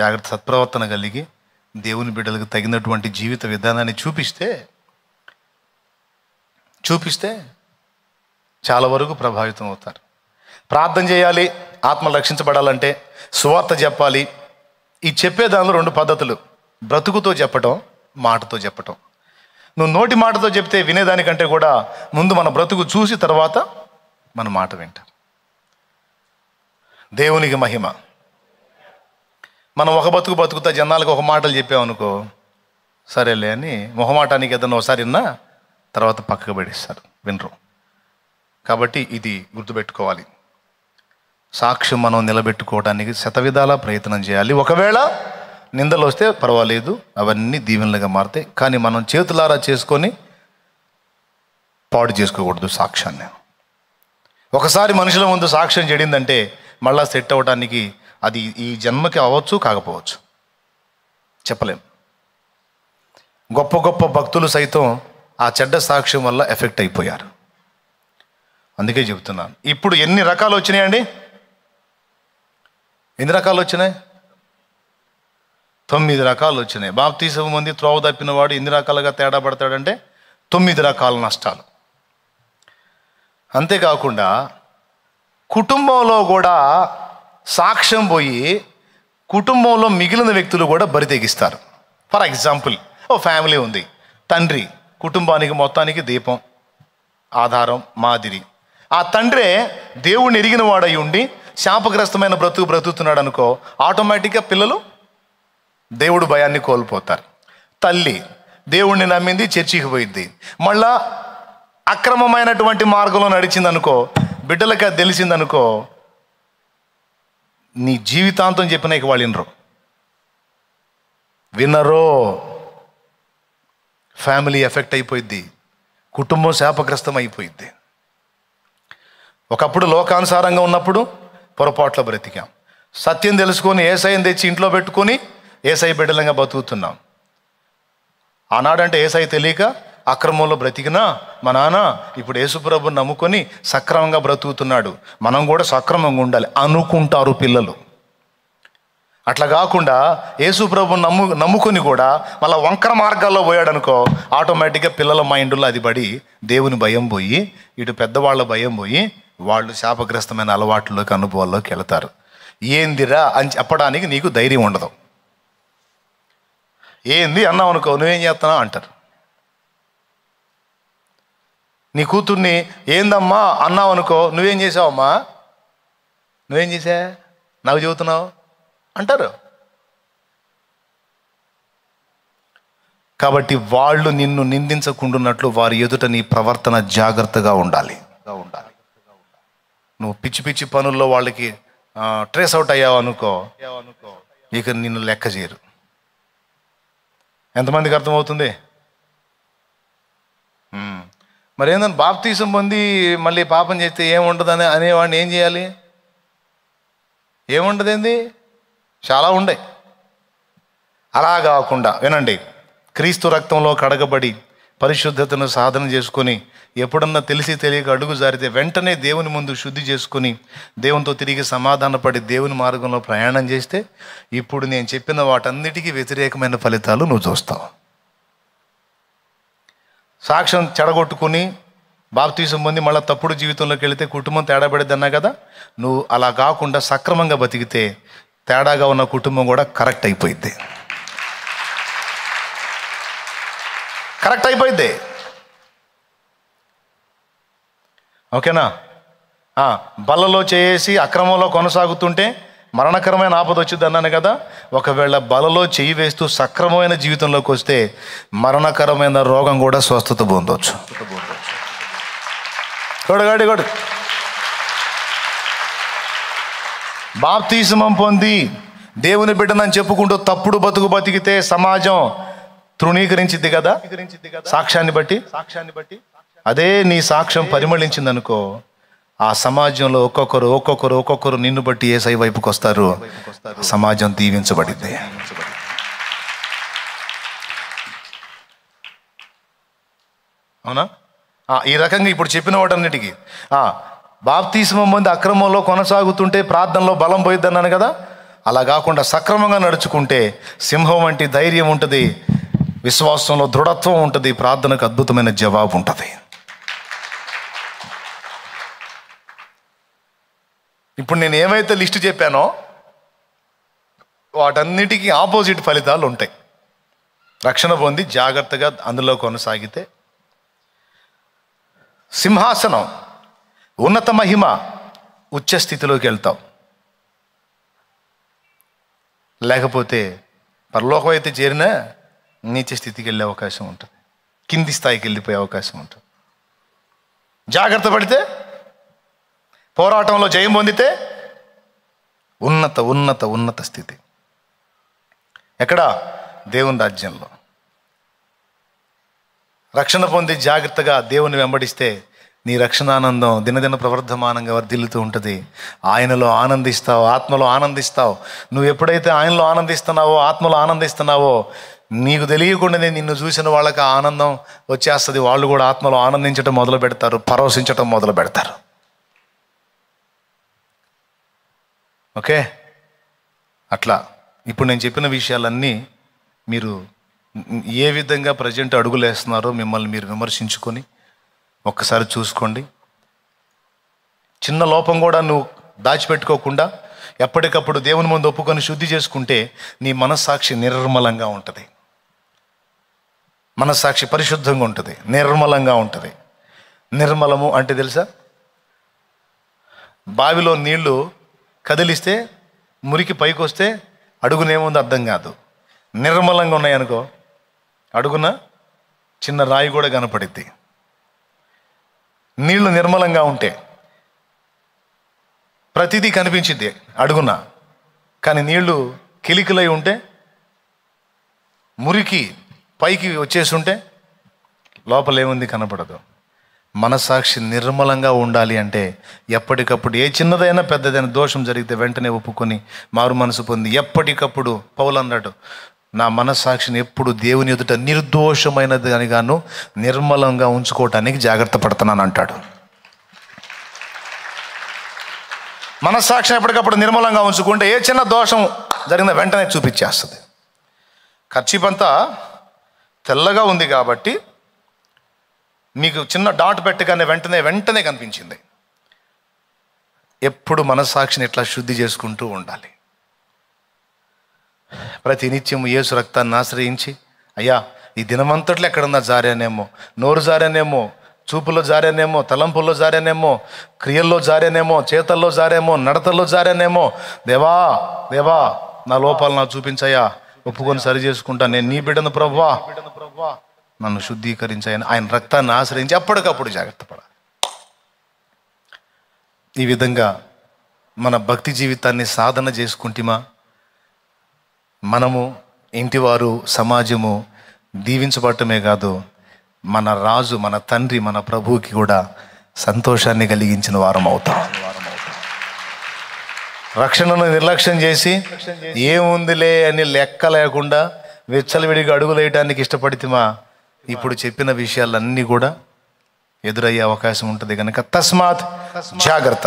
జాగ్రత్త సత్ప్రవర్తన కలిగి దేవుని బిడ్డలకు తగినటువంటి జీవిత విధానాన్ని చూపిస్తే చాలా వరకు ప్రభావితం అవుతారు. ప్రార్థన చేయాలి, ఆత్మలు రక్షించబడాలంటే, సువార్త చెప్పాలి. ఈ చెప్పే దానిలో 2 పద్ధతులు: బ్రతుకుతో చెప్పటం, మాటతో చెప్పటం. నువ్వు నోటి మాటతో చెప్తే వినేదానికంటే కూడా ముందు మన బ్రతుకు చూసి తర్వాత మన మాట వింటాం. దేవునికి మహిమ. మనం ఒక బతుకుతా జనాలకు ఒక మాటలు చెప్పామనుకో, సరేలే అని మొహమాటానికి ఏదన్నా ఒకసారి విన్నా తర్వాత పక్కకు పడేస్తారు, వినరు. కాబట్టి ఇది గుర్తుపెట్టుకోవాలి. సాక్ష్యం మనం నిలబెట్టుకోవడానికి శతవిధాలా ప్రయత్నం చేయాలి. ఒకవేళ నిందలు వస్తే పర్వాలేదు, అవన్నీ దీవెనలుగా మారుతాయి. కానీ మనం చేతులారా చేసుకొని పాడు చేసుకోకూడదు సాక్ష్యాన్ని. ఒకసారి మనుషుల ముందు సాక్ష్యం చెడిందంటే మళ్ళా సెట్ అవ్వడానికి అది ఈ జన్మకి అవ్వచ్చు, కాకపోవచ్చు, చెప్పలేం. గొప్ప గొప్ప భక్తులు సైతం ఆ చెడ్డ సాక్ష్యం వల్ల ఎఫెక్ట్ అయిపోయారు. అందుకే చెబుతున్నాను. ఇప్పుడు ఎన్ని రకాలు వచ్చినాయండి? ఎన్ని రకాలు వచ్చినాయి? 9 రకాలు వచ్చినాయి. బాప్తీసం పొంది త్రోవ తప్పిన వాడు ఎన్ని రకాలుగా తేడా పడతాడంటే 9 రకాల నష్టాలు. అంతేకాకుండా కుటుంబంలో కూడా సాక్ష్యం పోయి కుటుంబంలో మిగిలిన వ్యక్తులు కూడా బరి తెగిస్తారు. ఫర్ ఎగ్జాంపుల్, ఓ ఫ్యామిలీ ఉంది. తండ్రి కుటుంబానికి మొత్తానికి దీపం, ఆధారం, మాదిరి. ఆ తండ్రే దేవుణ్ణి ఎరిగిన వాడై ఉండి శాపగ్రస్తమైన బ్రతుకుతున్నాడు అనుకో, ఆటోమేటిక్గా పిల్లలు దేవుడు భయాన్ని కోల్పోతారు. తల్లి దేవుణ్ణి నమ్మింది, చర్చికి పోయింది, మళ్ళా అక్రమమైనటువంటి మార్గంలో నడిచిందనుకో, బిడ్డలకి అది తెలిసిందనుకో, నీ జీవితాంతం చెప్పిన ఇక వాళ్ళు వినరో. ఫ్యామిలీ ఎఫెక్ట్ అయిపోయింది, కుటుంబం శాపగ్రస్తం అయిపోయింది. ఒకప్పుడు లోకానుసారంగా ఉన్నప్పుడు పొరపాట్లో బ్రతికాం. సత్యం తెలుసుకొని ఏసైని తెచ్చి ఇంట్లో పెట్టుకొని ఏసై బిడ్డలంగా బతుకుతున్నాం. ఆనాడంటే ఏసై తెలియక అక్రమంలో బ్రతికినా మా నాన్న ఇప్పుడు యేసుప్రభుని నమ్ముకొని సక్రమంగా బ్రతుకుతున్నాడు, మనం కూడా సక్రమంగా ఉండాలి అనుకుంటారు పిల్లలు. అట్లా కాకుండా యేసుప్రభుని నమ్ముకొని కూడా మళ్ళీ వంకర మార్గాల్లో పోయాడనుకో, ఆటోమేటిక్గా పిల్లల మైండ్లో అది పడి దేవుని భయం పోయి, ఇటు పెద్దవాళ్ళ భయం పోయి, వాళ్ళు శాపగ్రస్తమైన అలవాట్లోకి, అనుభవాల్లోకి వెళతారు. ఏందిరా అని చెప్పడానికి నీకు ధైర్యం ఉండదు. ఏంది అన్నావు అనుకో, నువ్వేం చేస్తున్నావు అంటారు. నీ కూతుర్ని ఏందమ్మా అన్నావు అనుకో, నువ్వేం చేసావమ్మా, నువ్వేం చేసా, నాకు చెబుతున్నావు అంటారు. కాబట్టి వాళ్ళు నిన్ను నిందించకుండాన్నట్లు వారి ఎదుట నీ ప్రవర్తన జాగ్రత్తగా ఉండాలి. నువ్వు పిచ్చి పిచ్చి పనుల్లో వాళ్ళకి ట్రేస్ అవుట్ అయ్యావు అనుకో, ఇక నిన్ను లెక్క చేయరు. ఎంతమందికి అర్థమవుతుంది? మరి ఏంటంటే బాప్తీసం పొంది మళ్ళీ పాపం చేస్తే ఏముండదని అనేవాడిని ఏం చేయాలి? ఏముండదేంది? చాలా ఉండే. అలా కాకుండా వినండి, క్రీస్తు రక్తంలో కడగబడి పరిశుద్ధతను సాధన చేసుకొని ఎప్పుడన్నా తెలిసి తెలియక అడుగు జారితే వెంటనే దేవుని ముందు శుద్ధి చేసుకొని దేవునితో తిరిగి సమాధానపడి దేవుని మార్గంలో ప్రయాణం చేస్తే ఇప్పుడు నేను చెప్పిన వాటన్నిటికీ వ్యతిరేకమైన ఫలితాలు నువ్వు చూస్తావు. సాక్ష్యం చెడగొట్టుకుని బాప్తీసం పొంది మళ్ళీ తప్పుడు జీవితంలోకి వెళితే కుటుంబం తేడా పడిద్ది అన్నా కదా. నువ్వు అలా కాకుండా సక్రమంగా బతికితే తేడాగా ఉన్న కుటుంబం కూడా కరెక్ట్ అయిపోయింది. ఓకేనా? బల్లలో చేసి అక్రమంలో కొనసాగుతుంటే మరణకరమైన ఆపద వచ్చింది అన్నాను కదా. ఒకవేళ బలలో చేయి వేస్తూ సక్రమమైన జీవితంలోకి వస్తే మరణకరమైన రోగం కూడా స్వస్థత పొందవచ్చు. బాప్తిస్మం పొంది దేవుని బిడ్డనని చెప్పుకుంటూ తప్పుడు బతుకు బతికితే సమాజం తృణీకరించిద్ది కదా సాక్ష్యాన్ని బట్టి. అదే నీ సాక్ష్యం పరిమళించింది అనుకో, ఆ సమాజంలో ఒక్కొక్కరు నిన్ను బట్టి యేసయ్య వైపుకి వస్తారు, సమాజం దీవించబడింది. అవునా? ఈ రకంగా ఇప్పుడు చెప్పిన వాటన్నిటికీ బాప్తిస్మం పొంది అక్రమంలో కొనసాగుతుంటే ప్రార్థనలో బలం పోయిద్ది అన్నాను కదా. అలా కాకుండా సక్రమంగా నడుచుకుంటే సింహం వంటి ధైర్యం ఉంటుంది, విశ్వాసంలో దృఢత్వం ఉంటుంది, ప్రార్థనకు అద్భుతమైన జవాబు ఉంటుంది. ఇప్పుడు నేను ఏమైతే లిస్టు చెప్పానో వాటన్నిటికీ ఆపోజిట్ ఫలితాలు ఉంటాయి. రక్షణ పొంది జాగ్రత్తగా అందులో కొనసాగితే సింహాసనం, ఉన్నత మహిమ, ఉచ్చ స్థితిలోకి వెళ్తావు. లేకపోతే పరలోకం అయితే చేరినా నీచ స్థితికి వెళ్ళే అవకాశం ఉంటుంది, కింది స్థాయికి వెళ్ళిపోయే అవకాశం ఉంటుంది. జాగ్రత్త పడితే, పోరాటంలో జయం పొందితే ఉన్నత ఉన్నత ఉన్నత స్థితి. ఎక్కడ? దేవుని రాజ్యంలో. రక్షణ పొంది జాగ్రత్తగా దేవుని వెంబడిస్తే నీ రక్షణానందం దినదిన ప్రవర్ధమానంగా వర్ధిల్లుతూ ఉంటుంది. ఆయనలో ఆనందిస్తావు, ఆత్మలో ఆనందిస్తావు. నువ్వు ఎప్పుడైతే ఆయనలో ఆనందిస్తున్నావో, ఆత్మలో ఆనందిస్తున్నావో, నీకు తెలియకుండానే నిన్ను చూసిన వాళ్ళకి ఆ ఆనందం వచ్చేస్తుంది. వాళ్ళు కూడా ఆత్మలో ఆనందించడం మొదలు పెడతారు, పరవశించడం మొదలు పెడతారు. ఓకే? అట్లా ఇప్పుడు నేను చెప్పిన విషయాలన్నీ మీరు ఏ విధంగా ప్రజెంట్ అడుగులేస్తున్నారో మిమ్మల్ని మీరు విమర్శించుకొని ఒక్కసారి చూసుకోండి. చిన్న లోపం కూడా నువ్వు దాచిపెట్టుకోకుండా ఎప్పటికప్పుడు దేవుని ముందు ఒప్పుకొని శుద్ధి చేసుకుంటే నీ మనస్సాక్షి నిర్మలంగా ఉంటుంది. మనస్సాక్షి పరిశుద్ధంగా ఉంటుంది, నిర్మలంగా ఉంటుంది. నిర్మలము అంటే తెలుసా? బావిలో నీళ్లు కదిలిస్తే మురికి పైకి వస్తే అడుగునేముంది అర్థం కాదు. నిర్మలంగా ఉన్నాయనుకో అడుగున చిన్న రాయి కూడా కనపడిద్ది. నీళ్లు నిర్మలంగా ఉంటే ప్రతిదీ కనిపించింది అడుగున. కానీ నీళ్లు కిలికిలై ఉంటే, మురికి పైకి వచ్చేస్తుంటే లోపల ఏముంది కనపడదు. మనస్సాక్షి నిర్మలంగా ఉండాలి అంటే ఎప్పటికప్పుడు ఏ చిన్నదైనా పెద్దదైనా దోషం జరిగితే వెంటనే ఒప్పుకొని మారు మనసు పొంది ఎప్పటికప్పుడు పౌలు అన్నాడు, నా మనస్సాక్షిని ఎప్పుడు దేవుని ఎదుట నిర్దోషమైనది అని గాను నిర్మలంగా ఉంచుకోవటానికి జాగ్రత్త పడుతున్నాను అంటాడు. మనస్సాక్షిని ఎప్పటికప్పుడు నిర్మలంగా ఉంచుకుంటే ఏ చిన్న దోషం జరిగిన వెంటనే చూపించేస్తుంది. కర్చీపంతా తెల్లగా ఉంది కాబట్టి మీకు చిన్న డాట్ పెట్టగానే వెంటనే కనిపించింది. ఎప్పుడు మనస్సాక్షిని ఇట్లా శుద్ధి చేసుకుంటూ ఉండాలి. ప్రతి నిత్యము యేసు రక్తాన్ని ఆశ్రయించి, అయ్యా ఈ దినమంతట్లో ఎక్కడన్నా జారానేమో, నోరు జారానేమో, చూపులో జారానేమో, తలంపుల్లో జారానేమో, క్రియల్లో జారానేమో, చేతల్లో జారేమో, నడతల్లో జారానేమో, దేవా దేవా నా లోపాలు నాకు చూపించయ్యా, ఒప్పుకొని సరి చేసుకుంటా, నేను నీ బిడ్డను ప్రభువా, నన్ను శుద్ధీకరించాయని ఆయన రక్తాన్ని ఆశ్రయించి ఎప్పటికప్పుడు జాగ్రత్త పడాలి. ఈ విధంగా మన భక్తి జీవితాన్ని సాధన చేసుకుంటామా, మనము, ఇంటివారు, సమాజము దీవించబడటమే కాదు, మన రాజు, మన తండ్రి, మన ప్రభువుకి కూడా సంతోషాన్ని కలిగించిన వారం అవుతాం. రక్షణను నిర్లక్ష్యం చేసి ఏముందిలే అని లెక్క లేకుండా విచ్చలవిడిగా అడుగులేయడానికి ఇష్టపడితేమా ఇప్పుడు చెప్పిన విషయాలన్నీ కూడా ఎదురయ్యే అవకాశం ఉంటుంది. కనుక తస్మాత్ జాగ్రత్త.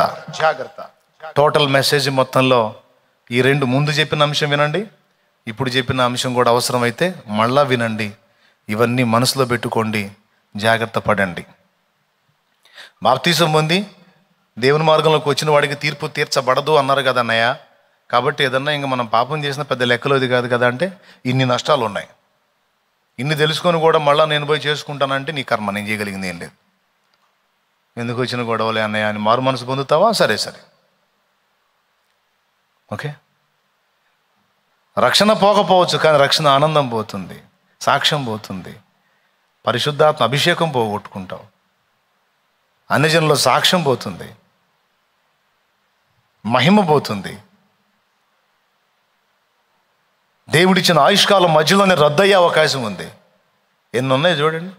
టోటల్ మెసేజ్ మొత్తంలో ఈ రెండు, ముందు చెప్పిన అంశం వినండి, ఇప్పుడు చెప్పిన అంశం కూడా అవసరమైతే మళ్ళా వినండి. ఇవన్నీ మనసులో పెట్టుకోండి, జాగ్రత్త పడండి. బాప్తిసం పొంది దేవుని మార్గంలోకి వచ్చిన వాడికి తీర్పు తీర్చబడదు అన్నారు కదా అన్నయ్య. కాబట్టి ఏదన్నా ఇంకా మనం పాపం చేసిన పెద్ద లెక్కలో ఇది కాదు కదా అంటే ఇన్ని నష్టాలు ఉన్నాయి. ఇన్ని తెలుసుకొని కూడా మళ్ళీ నేను పోయి చేసుకుంటానంటే నీ కర్మ, నేను చేయగలిగింది ఏం లేదు. ఎందుకు వచ్చిన గొడవలే అన్నయ్య అని మారు మనసు పొందుతావా? సరే. ఓకే, రక్షణ పోకపోవచ్చు కానీ రక్షణ ఆనందం పోతుంది, సాక్ష్యం పోతుంది, పరిశుద్ధాత్మ అభిషేకం పోగొట్టుకుంటావు, అన్యజనుల సాక్ష్యం పోతుంది, మహిమ పోతుంది, దేవుడిచ్చిన ఆయుష్కాలం మధ్యలోనే రద్దయ్యే అవకాశం ఉంది. ఎన్ని ఉన్నాయి చూడండి.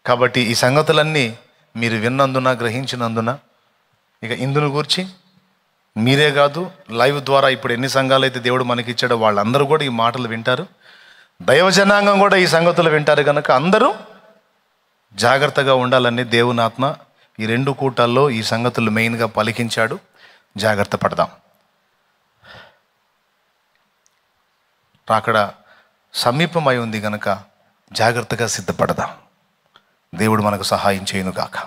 కాబట్టి ఈ సంగతులన్నీ మీరు విన్నందున, గ్రహించినందున, ఇక ఇందును గూర్చి మీరే కాదు, లైవ్ ద్వారా ఇప్పుడు ఎన్ని సంఘాలు అయితే దేవుడు మనకిచ్చాడో వాళ్ళందరూ కూడా ఈ మాటలు వింటారు. దైవజనాంగం కూడా ఈ సంగతులు వింటారు. కనుక అందరూ జాగ్రత్తగా ఉండాలని దేవుని ఆత్మ ఈ 2 కూటాల్లో ఈ సంగతులు మెయిన్గా పలికించాడు. జాగ్రత్త పడదాం. అక్కడ సమీపమై ఉంది కనుక జాగ్రత్తగా సిద్ధపడదాం. దేవుడు మనకు సహాయం చేయనుగాక.